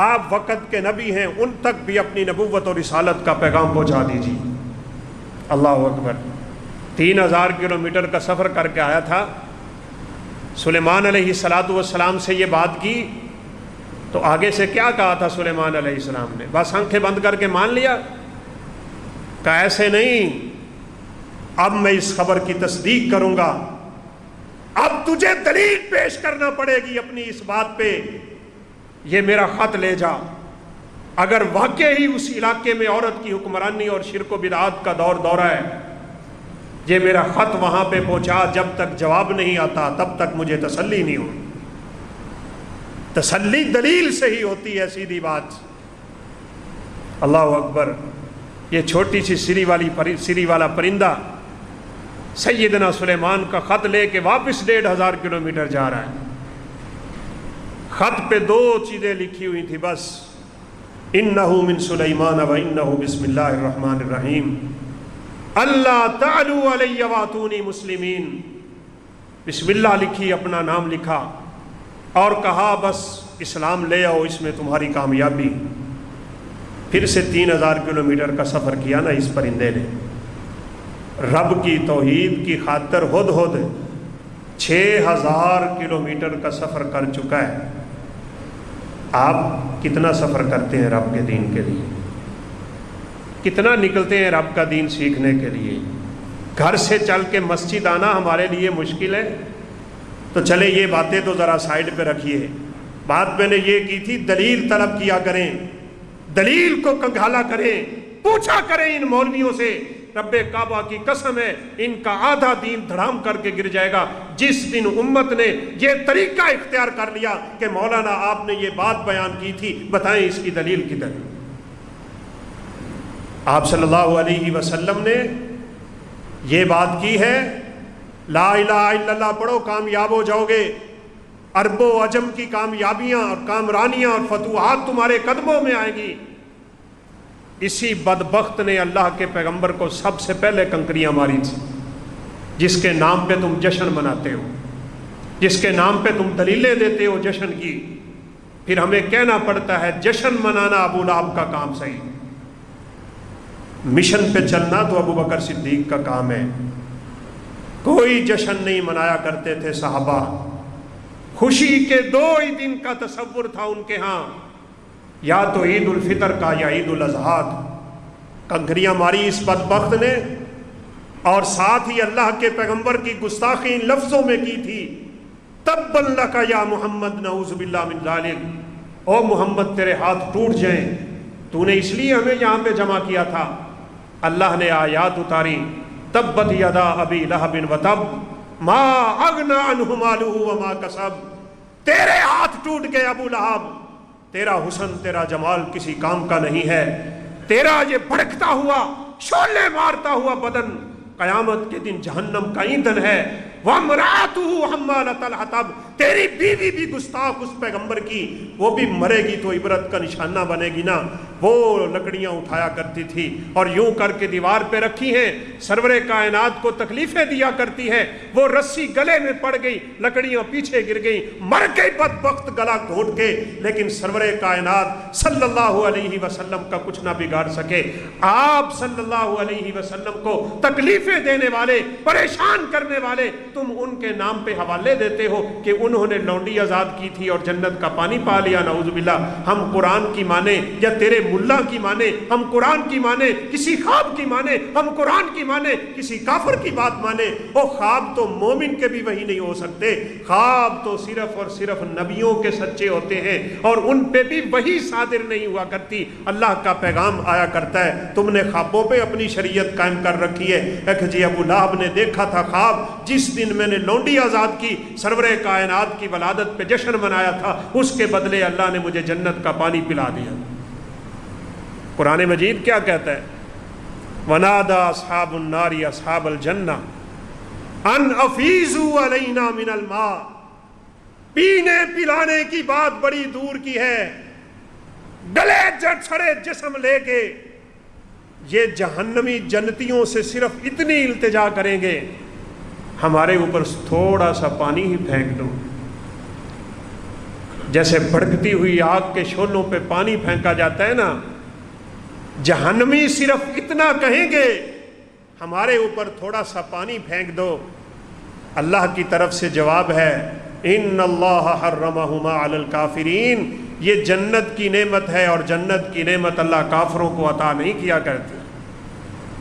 آپ وقت کے نبی ہیں، ان تک بھی اپنی نبوت اور رسالت کا پیغام پہنچا دیجیے۔ اللہ اکبر۔ 3000 کلومیٹر کا سفر کر کے آیا تھا، سلیمان علیہ السلام سے یہ بات کی تو آگے سے کیا کہا تھا سلیمان علیہ السلام نے؟ بس آنکھیں بند کر کے مان لیا؟ کہا ایسے نہیں، اب میں اس خبر کی تصدیق کروں گا، اب تجھے دلیل پیش کرنا پڑے گی اپنی اس بات پہ، یہ میرا خط لے جا، اگر واقعی اس علاقے میں عورت کی حکمرانی اور شرک و بدعات کا دورہ ہے، یہ میرا خط وہاں پہ پہنچا، جب تک جواب نہیں آتا تب تک مجھے تسلی نہیں ہوئی۔ تسلی دلیل سے ہی ہوتی ہے، سیدھی بات۔ اللہ اکبر۔ یہ چھوٹی سی سری والا پرندہ سیدنا سلیمان کا خط لے کے واپس 1500 کلومیٹر جا رہا ہے۔ خط پہ 2 چیزیں لکھی ہوئی تھی بس، انہو من سلیمان و انہو بسم اللہ الرحمن الرحیم، اللہ تعلو علی واتونی مسلمین۔ بسم اللہ لکھی، اپنا نام لکھا اور کہا بس اسلام لے آؤ، اس میں تمہاری کامیابی۔ پھر سے 3000 کلومیٹر کا سفر کیا نا اس پرندے نے، رب کی توحید کی خاطر ہدہد 6000 کلومیٹر کا سفر کر چکا ہے۔ آپ کتنا سفر کرتے ہیں رب کے دین کے لیے، کتنا نکلتے ہیں رب کا دین سیکھنے کے لیے۔ گھر سے چل کے مسجد آنا ہمارے لیے مشکل ہے، تو چلے یہ باتیں تو ذرا سائیڈ پہ رکھیے۔ بات میں نے یہ کی تھی، دلیل طلب کیا کریں، دلیل کو کنگھالا کریں، پوچھا کریں ان مولویوں سے۔ رب کعبہ کی قسم ہے، ان کا آدھا دین دھڑام کر کے گر جائے گا جس دن امت نے یہ طریقہ اختیار کر لیا کہ مولانا آپ نے یہ بات بیان کی تھی، بتائیں اس کی دلیل کدھر۔ آپ صلی اللہ علیہ وسلم نے یہ بات کی ہے، لا الہ الا اللہ پڑھو کامیاب ہو جاؤ گے، عرب و عجم کی کامیابیاں اور کامرانیاں اور فتوحات تمہارے قدموں میں آئیں گی۔ اسی بدبخت نے اللہ کے پیغمبر کو سب سے پہلے کنکریاں ماری تھی، جس کے نام پہ تم جشن مناتے ہو، جس کے نام پہ تم دلیلیں دیتے ہو جشن کی، پھر ہمیں کہنا پڑتا ہے جشن منانا ابو لہب کا کام صحیح، مشن پہ چلنا تو ابو بکر صدیق کا کام ہے۔ کوئی جشن نہیں منایا کرتے تھے صحابہ، خوشی کے دو ہی دن کا تصور تھا ان کے ہاں، یا تو عید الفطر کا یا عید الاضحیٰ۔ کنکریاں ماری اس بدبخت نے، اور ساتھ ہی اللہ کے پیغمبر کی گستاخی ان لفظوں میں کی تھی، تبا لک یا محمد نعوذ باللہ من ذالک، او محمد تیرے ہاتھ ٹوٹ جائیں، تو نے اس لیے ہمیں یہاں پہ جمع کیا تھا۔ اللہ نے آیات اتاری، تبت یدا ابی لہب وتب ما اغنی عنہ مالہ وما کسب، تیرے ہاتھ ٹوٹ گئے ابو لہب، تیرا حسن تیرا جمال کسی کام کا نہیں ہے، تیرا یہ بھڑکتا ہوا شعلے مارتا ہوا بدن قیامت کے دن جہنم کا ایندھن ہے۔ وَامْرَأَتُهُ حَمَّالَةَ الْحَطَبِ، تیری بیوی بھی گستاخ اس پیغمبر کی، وہ بھی مرے گی تو عبرت کا نشانہ بنے گی نا۔ وہ لکڑیاں اٹھایا کرتی تھی اور یوں کر کے دیوار پہ رکھی ہیں، سرور کائنات کو تکلیفیں دیا کرتی ہے، وہ رسی گلے میں پڑ گئی، لکڑیاں پیچھے گر گئی، مر گئی بدبخت گلا گھونٹ کے، لیکن سرور کائنات صلی اللہ علیہ وسلم کا کچھ نہ بگاڑ سکے۔ آپ صلی اللہ علیہ وسلم کو تکلیفیں دینے والے، پریشان کرنے والے، تم ان کے نام پہ حوالے دیتے ہو کہ انہوں نے لونڈی آزاد کی تھی اور جنت کا پانی پا لیا، نعوذ باللہ۔ ہم قرآن کی مانیں یا تیرے ملا کی مانیں، ہم قرآن کی مانیں کسی خواب کی مانیں، ہم قرآن کی مانیں کسی کافر کی بات مانیں، وہ خواب تو مومن کے بھی وہی نہیں ہو سکتے، خواب تو صرف اور صرف نبیوں کے سچے ہوتے ہیں اور ان پہ بھی وہی صادر نہیں ہوا کرتی، اللہ کا پیغام آیا کرتا ہے۔ تم نے خوابوں پہ اپنی شریعت قائم کر رکھی ہے کہ جی ابو لہب نے دیکھا تھا خواب، جس دن میں نے لونڈی آزاد کی، سرور کائنات کی ولادت پہ جشن منایا تھا، اس کے بدلے اللہ نے مجھے جنت کا پانی پلا دیا۔ قرآن مجید کیا کہتا ہے؟ وَنَادَى أَصْحَابُ النَّارِ أَصْحَابَ الْجَنَّةِ أَنْ أَفِيضُوا عَلَيْنَا مِنَ الْمَاءِ، پینے پلانے کی بات بڑی دور کی ہے، گلے جٹ چھڑے جسم لے کے یہ جہنمی جنتیوں سے صرف اتنی التجا کریں گے، ہمارے اوپر تھوڑا سا پانی ہی پھینک دو۔ جیسے بھڑکتی ہوئی آگ کے شعلوں پہ پانی پھینکا جاتا ہے نا، جہنمی صرف اتنا کہیں گے ہمارے اوپر تھوڑا سا پانی پھینک دو۔ اللہ کی طرف سے جواب ہے، ان اللہ حرمہما علی الکافرین، یہ جنت کی نعمت ہے اور جنت کی نعمت اللہ کافروں کو عطا نہیں کیا کرتی۔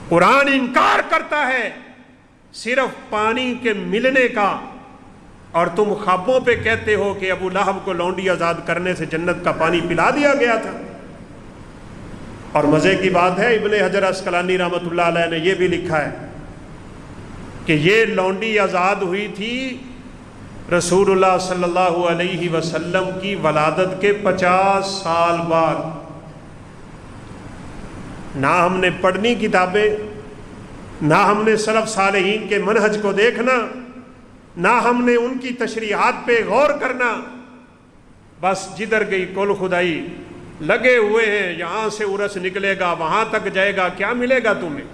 قرآن انکار کرتا ہے صرف پانی کے ملنے کا، اور تم خوابوں پہ کہتے ہو کہ ابو لہب کو لونڈی آزاد کرنے سے جنت کا پانی پلا دیا گیا تھا۔ اور مزے کی بات ہے، ابن حجر عسقلانی رحمۃ اللہ علیہ نے یہ بھی لکھا ہے کہ یہ لونڈی آزاد ہوئی تھی رسول اللہ صلی اللہ علیہ وسلم کی ولادت کے 50 سال بعد۔ نہ ہم نے پڑھنی کتابیں، نہ ہم نے سلف صالحین کے منہج کو دیکھنا، نہ ہم نے ان کی تشریحات پہ غور کرنا، بس جدھر گئی کل خدائی لگے ہوئے ہیں، یہاں سے عرس نکلے گا وہاں تک جائے گا، کیا ملے گا تمہیں؟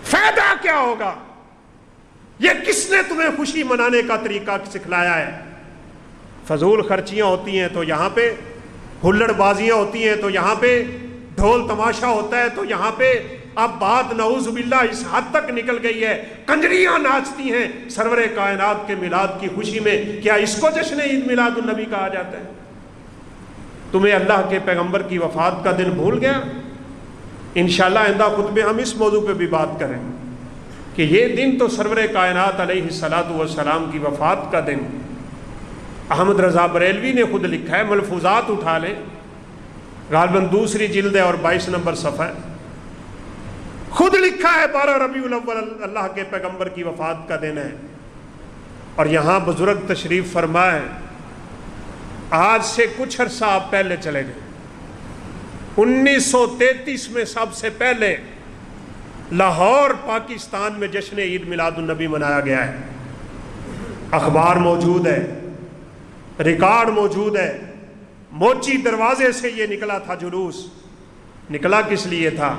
فائدہ کیا ہوگا؟ یہ کس نے تمہیں خوشی منانے کا طریقہ سکھلایا ہے؟ فضول خرچیاں ہوتی ہیں تو یہاں پہ، ہلڑ بازیاں ہوتی ہیں تو یہاں پہ، ڈھول تماشا ہوتا ہے تو یہاں پہ۔ اب بات نعوذ باللہ اس حد تک نکل گئی ہے، کنجریاں ناچتی ہیں سرور کائنات کے میلاد کی خوشی میں، کیا اس کو جشن عید میلاد النبی کہا جاتا ہے؟ تمہیں اللہ کے پیغمبر کی وفات کا دن بھول گیا؟ انشاءاللہ آئندہ خطبے ہم اس موضوع پہ بھی بات کریں کہ یہ دن تو سرور کائنات علیہ الصلاۃ والسلام کی وفات کا دن، احمد رضا بریلوی نے خود لکھا ہے، ملفوظات اٹھا لیں، غالباً دوسری جلد ہے اور 22 نمبر صفحہ، خود لکھا ہے 12 ربیع الاول اللہ کے پیغمبر کی وفات کا دن ہے۔ اور یہاں بزرگ تشریف فرمائے، آج سے کچھ عرصہ آپ پہلے چلے گئے، 1933 میں سب سے پہلے لاہور پاکستان میں جشن عید میلاد النبی منایا گیا ہے۔ اخبار موجود ہے، ریکارڈ موجود ہے، موچی دروازے سے یہ نکلا تھا جلوس۔ نکلا کس لیے تھا؟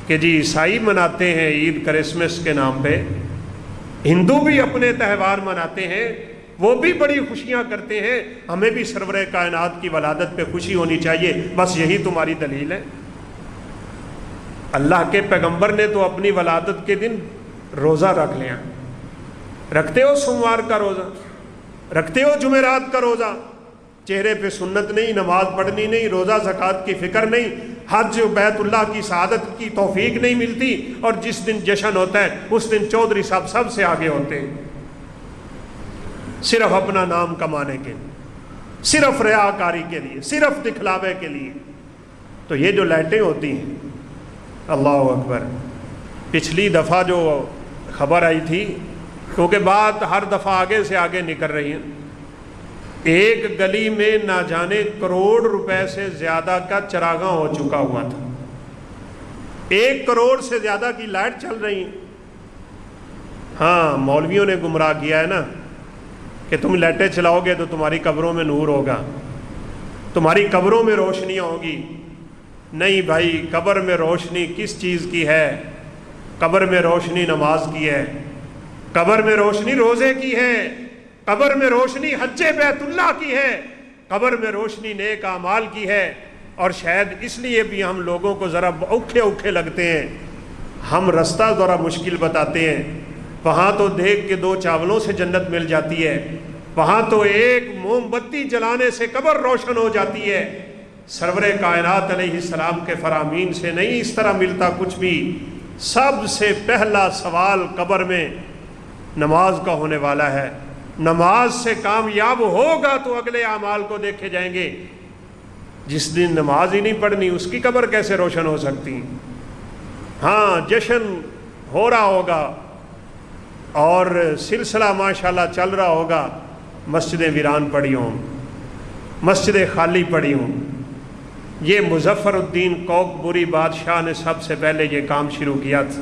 کہ جی عیسائی مناتے ہیں عید کرسمس کے نام پہ، ہندو بھی اپنے تہوار مناتے ہیں، وہ بھی بڑی خوشیاں کرتے ہیں، ہمیں بھی سرور کائنات کی ولادت پہ خوشی ہونی چاہیے، بس یہی تمہاری دلیل ہے؟ اللہ کے پیغمبر نے تو اپنی ولادت کے دن روزہ رکھ لیا۔ رکھتے ہو سوموار کا روزہ؟ رکھتے ہو جمعرات کا روزہ؟ چہرے پہ سنت نہیں، نماز پڑھنی نہیں، روزہ زکوٰۃ کی فکر نہیں، حج بیت اللہ کی سعادت کی توفیق نہیں ملتی، اور جس دن جشن ہوتا ہے اس دن چودھری صاحب سب سے آگے ہوتے ہیں، صرف اپنا نام کمانے کے لیے، صرف ریاکاری کے لیے، صرف دکھلاوے کے لیے۔ تو یہ جو لائٹیں ہوتی ہیں، اللہ اکبر، پچھلی دفعہ جو خبر آئی تھی، کیونکہ بات ہر دفعہ آگے سے آگے نکل رہی ہے، ایک گلی میں نہ جانے کروڑ روپے سے زیادہ کا چراغاں ہو چکا ہوا تھا، 1 کروڑ سے زیادہ کی لائٹ چل رہی ہیں۔ ہاں، مولویوں نے گمراہ کیا ہے نا کہ تم لائٹیں چلاؤ گے تو تمہاری قبروں میں نور ہوگا، تمہاری قبروں میں روشنیاں ہوگی۔ نہیں بھائی، قبر میں روشنی کس چیز کی ہے؟ قبر میں روشنی نماز کی ہے، قبر میں روشنی روزے کی ہے، قبر میں روشنی حج بیت اللہ کی ہے، قبر میں روشنی نیک اعمال کی ہے۔ اور شاید اس لیے بھی ہم لوگوں کو ذرا اوکھے لگتے ہیں، ہم رستہ ذرا مشکل بتاتے ہیں۔ وہاں تو دیکھ کے 2 چاولوں سے جنت مل جاتی ہے، وہاں تو ایک موم بتی جلانے سے قبر روشن ہو جاتی ہے۔ سرور کائنات علیہ السلام کے فرامین سے نہیں اس طرح ملتا کچھ بھی۔ سب سے پہلا سوال قبر میں نماز کا ہونے والا ہے۔ نماز سے کامیاب ہوگا تو اگلے اعمال کو دیکھے جائیں گے۔ جس دن نماز ہی نہیں پڑھنی اس کی قبر کیسے روشن ہو سکتی؟ ہاں، جشن ہو رہا ہوگا اور سلسلہ ماشاءاللہ چل رہا ہوگا، مسجدیں ویران پڑی ہوں، مسجدیں خالی پڑی ہوں۔ یہ مظفر الدین کوکبوری بادشاہ نے سب سے پہلے یہ کام شروع کیا تھا،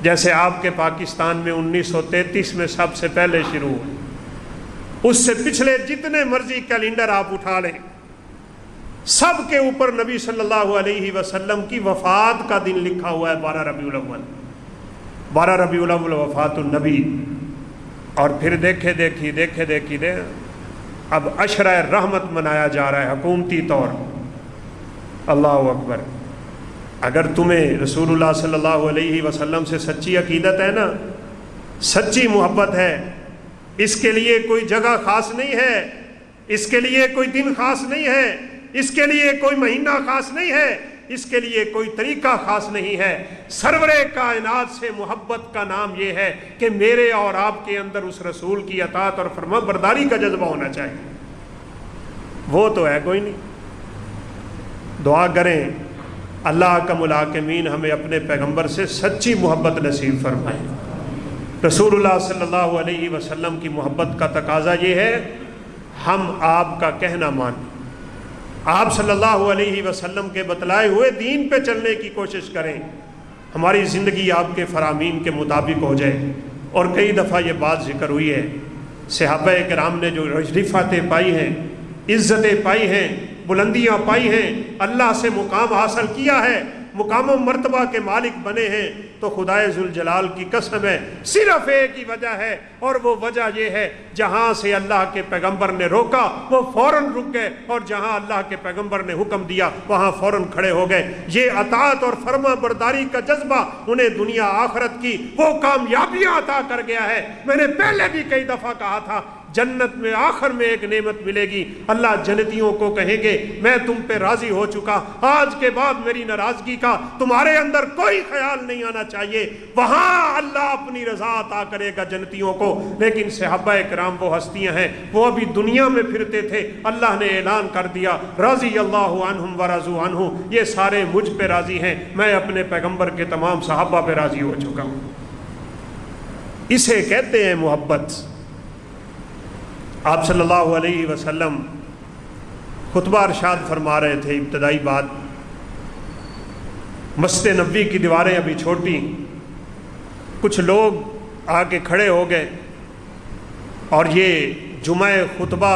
جیسے آپ کے پاکستان میں 1933 میں سب سے پہلے شروع ہوا۔ اس سے پچھلے جتنے مرضی کیلنڈر آپ اٹھا لیں، سب کے اوپر نبی صلی اللہ علیہ وسلم کی وفات کا دن لکھا ہوا ہے، 12 ربیع الاول، 12 ربیع الاول وفات النبی۔ اور پھر دیکھے اب عشرہ رحمت منایا جا رہا ہے حکومتی طور۔ اللہ اکبر! اگر تمہیں رسول اللہ صلی اللہ علیہ وسلم سے سچی عقیدت ہے نا، سچی محبت ہے، اس کے لیے کوئی جگہ خاص نہیں ہے، اس کے لیے کوئی دن خاص نہیں ہے، اس کے لیے کوئی مہینہ خاص نہیں ہے، اس کے لیے کوئی طریقہ خاص نہیں ہے۔ سرور کائنات سے محبت کا نام یہ ہے کہ میرے اور آپ کے اندر اس رسول کی اطاعت اور فرما برداری کا جذبہ ہونا چاہیے۔ وہ تو ہے کوئی نہیں۔ دعا کریں اللہ کا ملاکمین ہمیں اپنے پیغمبر سے سچی محبت نصیب فرمائے۔ رسول اللہ صلی اللہ علیہ وسلم کی محبت کا تقاضا یہ ہے ہم آپ کا کہنا مانیں، آپ صلی اللہ علیہ وسلم کے بتلائے ہوئے دین پہ چلنے کی کوشش کریں، ہماری زندگی آپ کے فرامین کے مطابق ہو جائے۔ اور کئی دفعہ یہ بات ذکر ہوئی ہے، صحابہ کرام نے جو رفعتیں پائی ہیں، عزتیں پائی ہیں، بلندیاں پائی ہیں، اللہ سے مقام حاصل کیا ہے، مقام و مرتبہ کے مالک بنے ہیں، تو خدائے ذوالجلال کی قسم ہے صرف ایک ہی وجہ ہے، اور وہ وجہ یہ ہے جہاں سے اللہ کے پیغمبر نے روکا وہ فوراً رک گئے، اور جہاں اللہ کے پیغمبر نے حکم دیا وہاں فوراً کھڑے ہو گئے۔ یہ اطاعت اور فرما برداری کا جذبہ انہیں دنیا آخرت کی وہ کامیابیاں عطا کر گیا ہے۔ میں نے پہلے بھی کئی دفعہ کہا تھا جنت میں آخر میں ایک نعمت ملے گی، اللہ جنتیوں کو کہیں گے میں تم پہ راضی ہو چکا، آج کے بعد میری ناراضگی کا تمہارے اندر کوئی خیال نہیں آنا چاہیے۔ وہاں اللہ اپنی رضا عطا کرے گا جنتیوں کو۔ لیکن صحابہ کرام وہ ہستیاں ہیں، وہ ابھی دنیا میں پھرتے تھے، اللہ نے اعلان کر دیا رضی اللہ عنہم ورضوا عنہ، یہ سارے مجھ پہ راضی ہیں، میں اپنے پیغمبر کے تمام صحابہ پہ راضی ہو چکا ہوں۔ اسے کہتے ہیں محبت۔ آپ صلی اللہ علیہ وسلم خطبہ ارشاد فرما رہے تھے، ابتدائی بات، مسجد نبوی کی دیواریں ابھی چھوٹی، کچھ لوگ آ کے کھڑے ہو گئے، اور یہ جمعہ خطبہ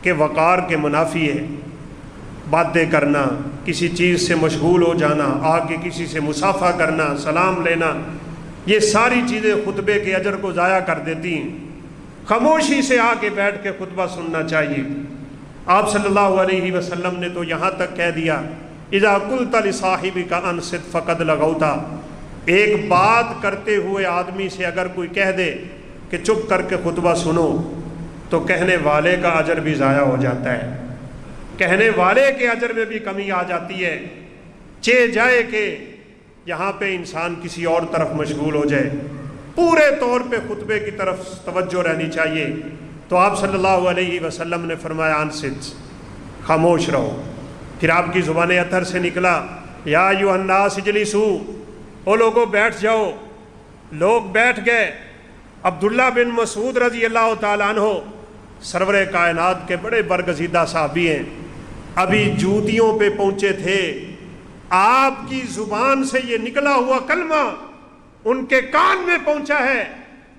کے وقار کے منافی ہے، باتیں کرنا، کسی چیز سے مشغول ہو جانا، آ کے کسی سے مصافحہ کرنا، سلام لینا، یہ ساری چیزیں خطبے کے اجر کو ضائع کر دیتی ہیں۔ خاموشی سے آ کے بیٹھ کے خطبہ سننا چاہیے۔ آپ صلی اللہ علیہ وسلم نے تو یہاں تک کہہ دیا اذا قلت لصاحبک انصت فقد لغوت، ایک بات کرتے ہوئے آدمی سے اگر کوئی کہہ دے کہ چپ کر کے خطبہ سنو، تو کہنے والے کا اجر بھی ضائع ہو جاتا ہے، کہنے والے کے اجر میں بھی کمی آ جاتی ہے۔ چہ جائے کہ یہاں پہ انسان کسی اور طرف مشغول ہو جائے، پورے طور پہ خطبے کی طرف توجہ رہنی چاہیے۔ تو آپ صلی اللہ علیہ وسلم نے فرمایا انصت، خاموش رہو۔ پھر آپ کی زبان اطہر سے نکلا یا ایھا الناس اجلسوا، او لوگوں بیٹھ جاؤ۔ لوگ بیٹھ گئے۔ عبداللہ بن مسعود رضی اللہ تعالیٰ عنہ سرور کائنات کے بڑے برگزیدہ صحابی ہیں، ابھی جوتیوں پہ پہنچے تھے، آپ کی زبان سے یہ نکلا ہوا کلمہ ان کے کان میں پہنچا ہے،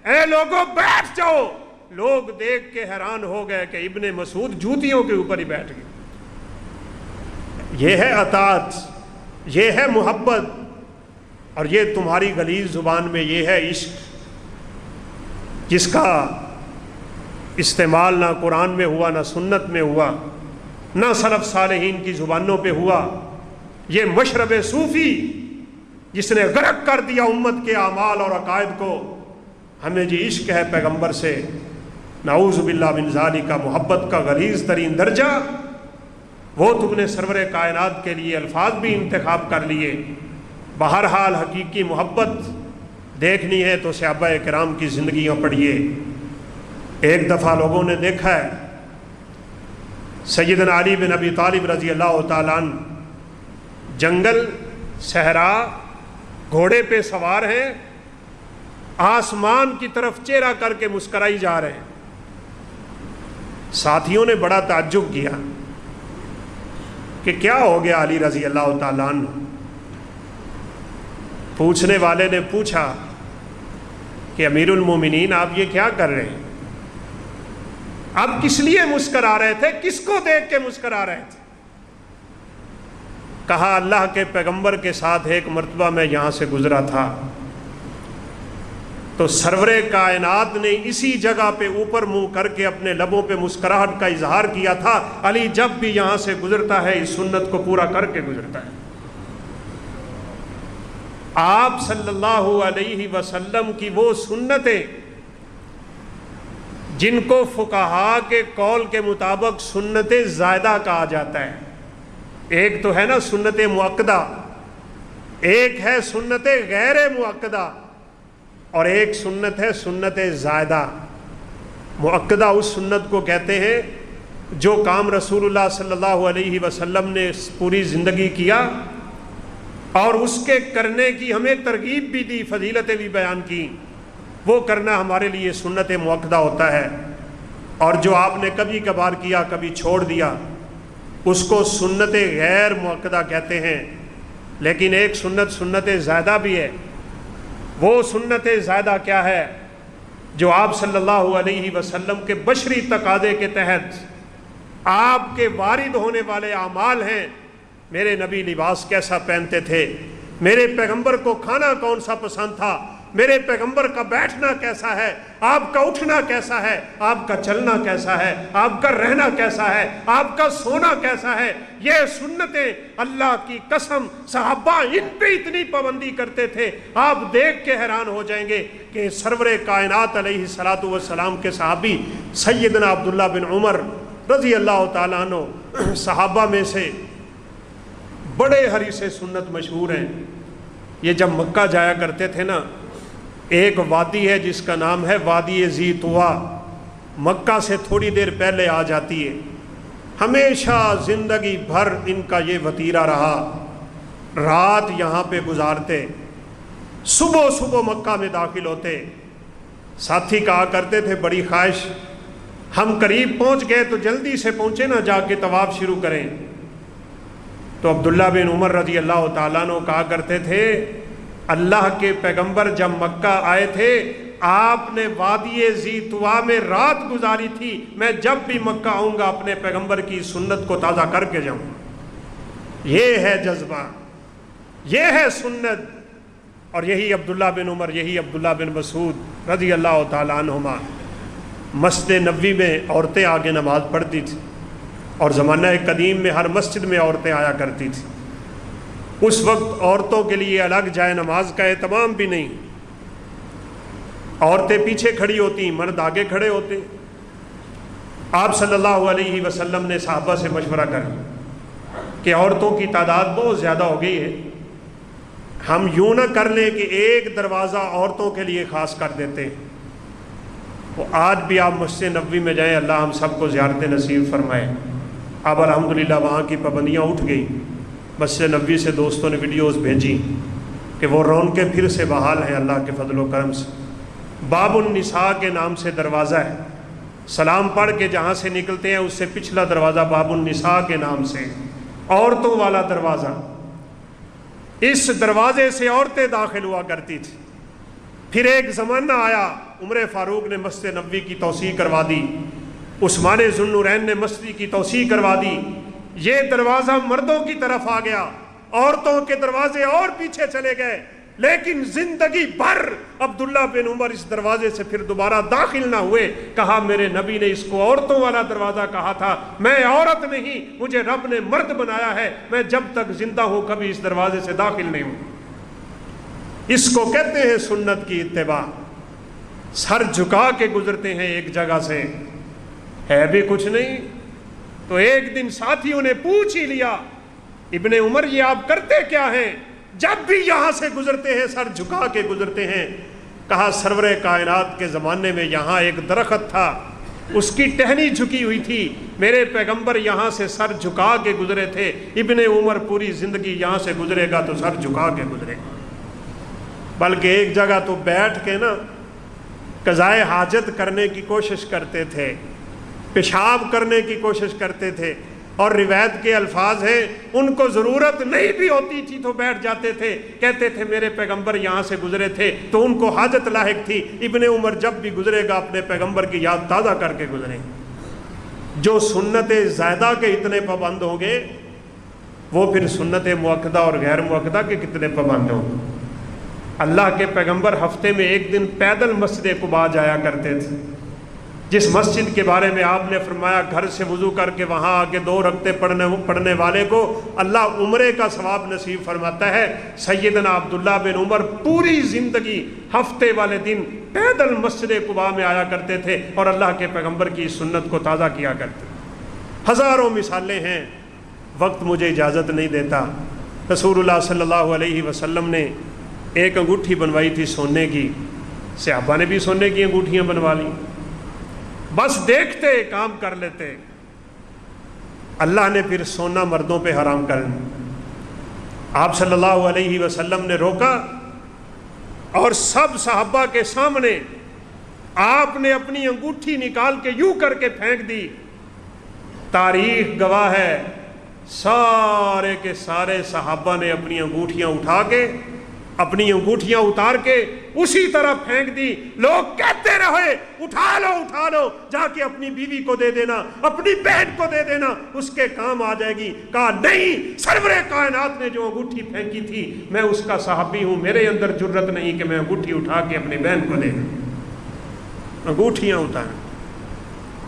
اے لوگوں بیٹھ جاؤ۔ لوگ دیکھ کے حیران ہو گئے کہ ابن مسعود جوتیوں کے اوپر ہی بیٹھ گئے۔ یہ ہے اطاعت، یہ ہے محبت، اور یہ تمہاری غلیظ زبان میں یہ ہے عشق، جس کا استعمال نہ قرآن میں ہوا، نہ سنت میں ہوا، نہ سلف صالحین کی زبانوں پہ ہوا۔ یہ مشرب صوفی جس نے غرق کر دیا امت کے اعمال اور عقائد کو۔ ہمیں جی عشق ہے پیغمبر سے، نعوذ باللہ من ذالک، محبت کا غلیظ ترین درجہ، وہ تم نے سرور کائنات کے لیے الفاظ بھی انتخاب کر لیے۔ بہرحال حقیقی محبت دیکھنی ہے تو صحابہ کرام کی زندگیاں پڑھیے۔ ایک دفعہ لوگوں نے دیکھا ہے سیدنا علی بن ابی طالب رضی اللہ تعالیٰ عنہ جنگل، صحرا، گھوڑے پہ سوار ہیں، آسمان کی طرف چہرہ کر کے مسکرائی جا رہے ہیں۔ ساتھیوں نے بڑا تعجب کیا کہ کیا ہو گیا علی رضی اللہ تعالیٰ عنہ۔ پوچھنے والے نے پوچھا کہ امیر المومنین آپ یہ کیا کر رہے ہیں؟ آپ کس لیے مسکرا رہے تھے؟ کس کو دیکھ کے مسکرا رہے تھے؟ کہا اللہ کے پیغمبر کے ساتھ ایک مرتبہ میں یہاں سے گزرا تھا تو سرور کائنات نے اسی جگہ پہ اوپر منہ کر کے اپنے لبوں پہ مسکراہٹ کا اظہار کیا تھا، علی جب بھی یہاں سے گزرتا ہے اس سنت کو پورا کر کے گزرتا ہے۔ آپ صلی اللہ علیہ وسلم کی وہ سنتیں جن کو فقہا کے قول کے مطابق سنت زائدہ کہا جاتا ہے، ایک تو ہے نا سنت مؤکدہ، ایک ہے سنت غیر مؤکدہ، اور ایک سنت ہے سنت زائدہ۔ مؤکدہ اس سنت کو کہتے ہیں جو کام رسول اللہ صلی اللہ علیہ وسلم نے پوری زندگی کیا اور اس کے کرنے کی ہمیں ترغیب بھی دی، فضیلتیں بھی بیان کی، وہ کرنا ہمارے لیے سنت مؤکدہ ہوتا ہے۔ اور جو آپ نے کبھی کبھار کیا، کبھی چھوڑ دیا، اس کو سنت غیر مؤکدہ کہتے ہیں۔ لیکن ایک سنت زائدہ بھی ہے۔ وہ سنت زائدہ کیا ہے؟ جو آپ صلی اللہ علیہ وسلم کے بشری تقاضے کے تحت آپ کے وارد ہونے والے اعمال ہیں۔ میرے نبی لباس کیسا پہنتے تھے، میرے پیغمبر کو کھانا کون سا پسند تھا، میرے پیغمبر کا بیٹھنا کیسا ہے، آپ کا اٹھنا کیسا ہے، آپ کا چلنا کیسا ہے، آپ کا رہنا کیسا ہے، آپ کا سونا کیسا ہے، یہ سنتیں اللہ کی قسم صحابہ ان پہ اتنی پابندی کرتے تھے، آپ دیکھ کے حیران ہو جائیں گے کہ سرور کائنات علیہ الصلوۃ والسلام کے صحابی سیدنا عبداللہ بن عمر رضی اللہ تعالیٰ عنہ صحابہ میں سے بڑے حریث سنت مشہور ہیں۔ یہ جب مکہ جایا کرتے تھے نا، ایک وادی ہے جس کا نام ہے وادی ذی طویٰ، مکہ سے تھوڑی دیر پہلے آ جاتی ہے، ہمیشہ زندگی بھر ان کا یہ وتیرہ رہا، رات یہاں پہ گزارتے، صبح صبح مکہ میں داخل ہوتے۔ ساتھی کہا کرتے تھے بڑی خواہش ہم قریب پہنچ گئے تو جلدی سے پہنچے نا، جا کے طواف شروع کریں۔ تو عبداللہ بن عمر رضی اللہ تعالیٰ عنہ کہا کرتے تھے اللہ کے پیغمبر جب مکہ آئے تھے آپ نے وادی ذی طویٰ میں رات گزاری تھی، میں جب بھی مکہ آؤں گا اپنے پیغمبر کی سنت کو تازہ کر کے جاؤں۔ یہ ہے جذبہ، یہ ہے سنت، اور یہی عبداللہ بن عمر، یہی عبداللہ بن مسعود رضی اللہ تعالیٰ عنہما مسجد نبوی میں عورتیں آگے نماز پڑھتی تھی، اور زمانہ قدیم میں ہر مسجد میں عورتیں آیا کرتی تھی۔ اس وقت عورتوں کے لیے الگ جائے نماز کا اہتمام بھی نہیں، عورتیں پیچھے کھڑی ہوتی، مرد آگے کھڑے ہوتے۔ آپ صلی اللہ علیہ وسلم نے صحابہ سے مشورہ کرا کہ عورتوں کی تعداد بہت زیادہ ہو گئی ہے، ہم یوں نہ کر لیں کہ ایک دروازہ عورتوں کے لیے خاص کر دیتے ہیں۔ وہ آج بھی آپ مسجد نبوی میں جائیں، اللہ ہم سب کو زیارت نصیب فرمائے۔ اب الحمدللہ وہاں کی پابندیاں اٹھ گئی، مسجد نبوی سے دوستوں نے ویڈیوز بھیجی کہ وہ رونقیں پھر سے بحال ہیں اللہ کے فضل و کرم سے۔ باب النساء کے نام سے دروازہ ہے، سلام پڑھ کے جہاں سے نکلتے ہیں اس سے پچھلا دروازہ باب النساء کے نام سے، عورتوں والا دروازہ۔ اس دروازے سے عورتیں داخل ہوا کرتی تھی۔ پھر ایک زمانہ آیا، عمر فاروق نے مسجد نبوی کی توسیع کروا دی، عثمان ذو النورین نے مسجد کی توسیع کروا دی، یہ دروازہ مردوں کی طرف آ گیا، عورتوں کے دروازے اور پیچھے چلے گئے۔ لیکن زندگی بھر عبداللہ بن عمر اس دروازے سے پھر دوبارہ داخل نہ ہوئے۔ کہا میرے نبی نے اس کو عورتوں والا دروازہ کہا تھا، میں عورت نہیں، مجھے رب نے مرد بنایا ہے، میں جب تک زندہ ہوں کبھی اس دروازے سے داخل نہیں ہوں۔ اس کو کہتے ہیں سنت کی اتباع۔ سر جھکا کے گزرتے ہیں ایک جگہ سے، ہے بھی کچھ نہیں۔ تو ایک دن ساتھیوں نے پوچھ ہی لیا ابن عمر یہ آپ کرتے کیا ہیں؟ جب بھی یہاں سے گزرتے ہیں سر جھکا کے گزرتے ہیں۔ کہا سرور کائنات کے زمانے میں یہاں ایک درخت تھا، اس کی ٹہنی جھکی ہوئی تھی، میرے پیغمبر یہاں سے سر جھکا کے گزرے تھے، ابن عمر پوری زندگی یہاں سے گزرے گا تو سر جھکا کے گزرے گا۔ بلکہ ایک جگہ تو بیٹھ کے نا قضائے حاجت کرنے کی کوشش کرتے تھے، پیشاب کرنے کی کوشش کرتے تھے، اور روایت کے الفاظ ہیں ان کو ضرورت نہیں بھی ہوتی تھی تو بیٹھ جاتے تھے، کہتے تھے میرے پیغمبر یہاں سے گزرے تھے تو ان کو حاجت لاحق تھی، ابن عمر جب بھی گزرے گا اپنے پیغمبر کی یاد تازہ کر کے گزرے۔ جو سنت زائدہ کے اتنے پابند ہوں گے وہ پھر سنت مؤکدہ اور غیر مؤکدہ کے کتنے پابند ہوں گے۔ اللہ کے پیغمبر ہفتے میں ایک دن پیدل مسجد قباء جایا کرتے تھے، جس مسجد کے بارے میں آپ نے فرمایا گھر سے وضو کر کے وہاں آ کے 2 رکعتیں پڑھنے والے کو اللہ عمرے کا ثواب نصیب فرماتا ہے۔ سیدنا عبداللہ بن عمر پوری زندگی ہفتے والے دن پیدل مسجد قباء میں آیا کرتے تھے اور اللہ کے پیغمبر کی سنت کو تازہ کیا کرتے تھے۔ ہزاروں مثالیں ہیں، وقت مجھے اجازت نہیں دیتا۔ رسول اللہ صلی اللہ علیہ وسلم نے ایک انگوٹھی بنوائی تھی سونے کی، صحابہ نے بھی سونے کی انگوٹھیاں بنوا لی، بس دیکھتے کام کر لیتے۔ اللہ نے پھر سونا مردوں پہ حرام کر دیا۔ آپ صلی اللہ علیہ وسلم نے روکا اور سب صحابہ کے سامنے آپ نے اپنی انگوٹھی نکال کے یوں کر کے پھینک دی۔ تاریخ گواہ ہے سارے کے سارے صحابہ نے اپنی انگوٹھیاں اٹھا کے اپنی انگوٹھیاں اتار کے اسی طرح پھینک دی. لوگ کہتے رہے اٹھا لو جا کے اپنی بیوی کو دے دینا, اپنی بہن کو دے دینا, اس کے کام آ جائے گی. کہا نہیں, سرور کائنات نے جو انگوٹھی پھینکی تھی میں اس کا صحابی ہوں, میرے اندر جرت نہیں کہ میں انگوٹھی اٹھا کے اپنی بہن کو دے دوں. انگوٹھیاں اتار.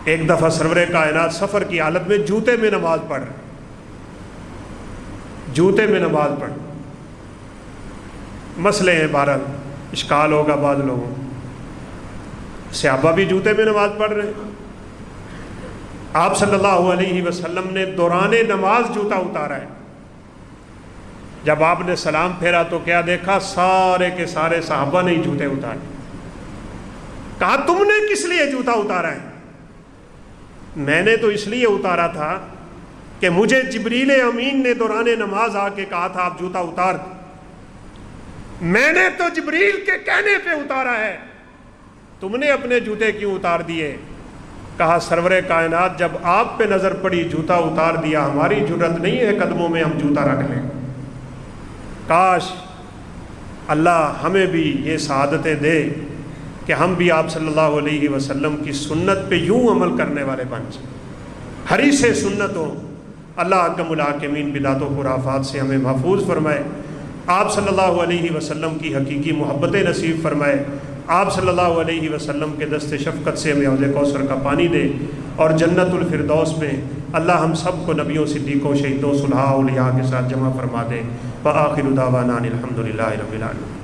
ایک دفعہ سرور کائنات سفر کی حالت میں جوتے میں نماز پڑھ رہے, جوتے میں نماز پڑھ. مسئلے ہیں, بہرحال اشکال ہوگا بعض لوگوں. صحابہ بھی جوتے میں نماز پڑھ رہے ہیں. آپ صلی اللہ علیہ وسلم نے دوران نماز جوتا اتارا ہے. جب آپ نے سلام پھیرا تو کیا دیکھا, سارے کے سارے صحابہ نے جوتے اتارے. کہا تم نے کس لیے جوتا اتارا ہے؟ میں نے تو اس لیے اتارا تھا کہ مجھے جبریل امین نے دوران نماز آ کے کہا تھا آپ جوتا اتار دیں. میں نے تو جبریل کے کہنے پہ اتارا ہے, تم نے اپنے جوتے کیوں اتار دیے؟ کہا سرور کائنات جب آپ پہ نظر پڑی جوتا اتار دیا, ہماری جرت نہیں ہے قدموں میں ہم جوتا رکھ لیں. کاش اللہ ہمیں بھی یہ سعادتیں دے کہ ہم بھی آپ صلی اللہ علیہ وسلم کی سنت پہ یوں عمل کرنے والے بن جائیں. حریص سنت ہوں. اللہ اکرم الحاکمین بدعت و خرافات سے ہمیں محفوظ فرمائے. آپ صلی اللہ علیہ وسلم کی حقیقی محبت نصیب فرمائے. آپ صلی اللہ علیہ وسلم کے دست شفقت سے ہمیں حوض کوثر کا پانی دے, اور جنت الفردوس میں اللہ ہم سب کو نبیوں, صدیقوں, شہیدوں, صلحاء, اولیاء کے ساتھ جمع فرما دے. وآخر دعوانا الحمد للہ رب العالمین.